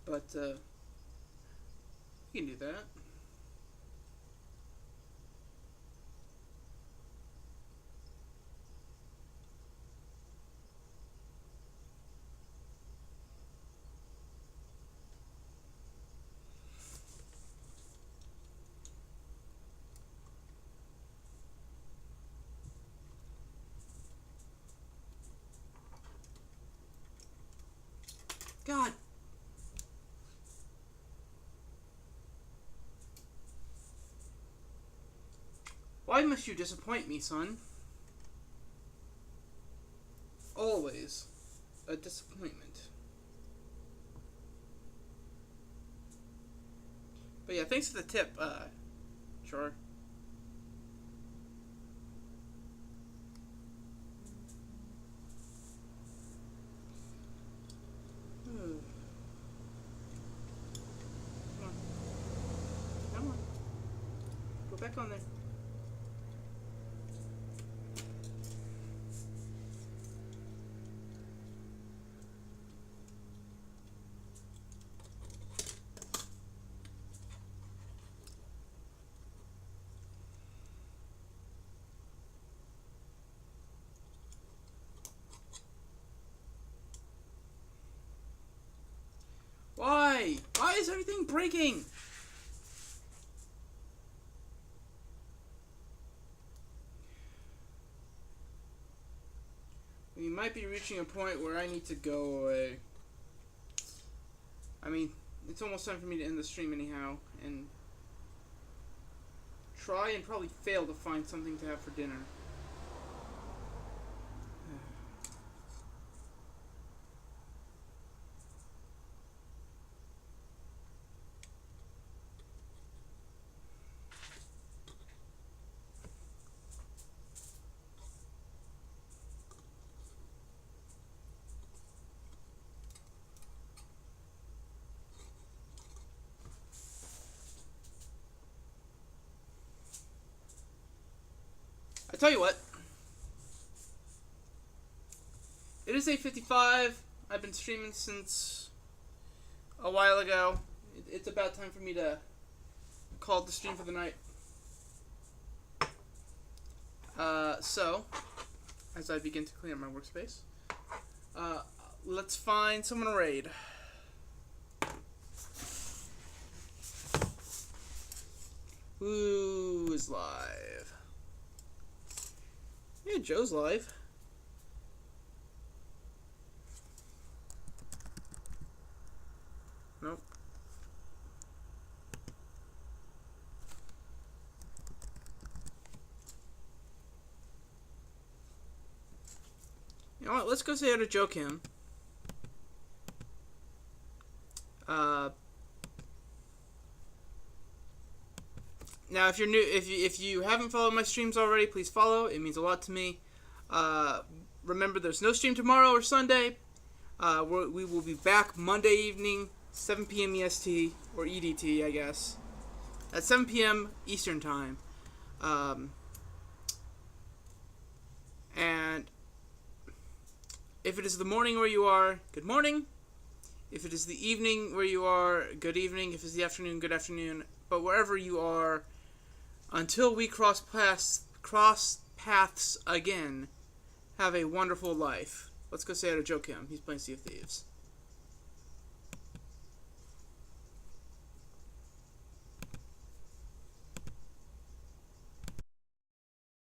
But, you can do that. God. Why must you disappoint me, son? Always a disappointment. But yeah, thanks for the tip, sure. Come on. Come on. Go back on there. Why? Why is everything breaking? might be reaching a point where I need to go away. I mean, it's almost time for me to end the stream anyhow, and try and probably fail to find something to have for dinner. I tell you what. It is 8:55. I've been streaming since a while ago. It's about time for me to call it the stream for the night. So, as I begin to clean up my workspace, let's find someone to raid. Who is live? Yeah, Joe's live. Nope. You know what? Let's go say hi to Joe Kim. Now, if you're new, if you haven't followed my streams already, please follow. It means a lot to me. Remember, there's no stream tomorrow or Sunday. We will be back Monday evening, 7 p.m. EST, or EDT, I guess. At 7 p.m. Eastern Time. And if it is the morning where you are, good morning. If it is the evening where you are, good evening. If it's the afternoon, good afternoon. But wherever you are, until we cross paths again, have a wonderful life. Let's go say hi to Joe Kim. He's playing Sea of Thieves.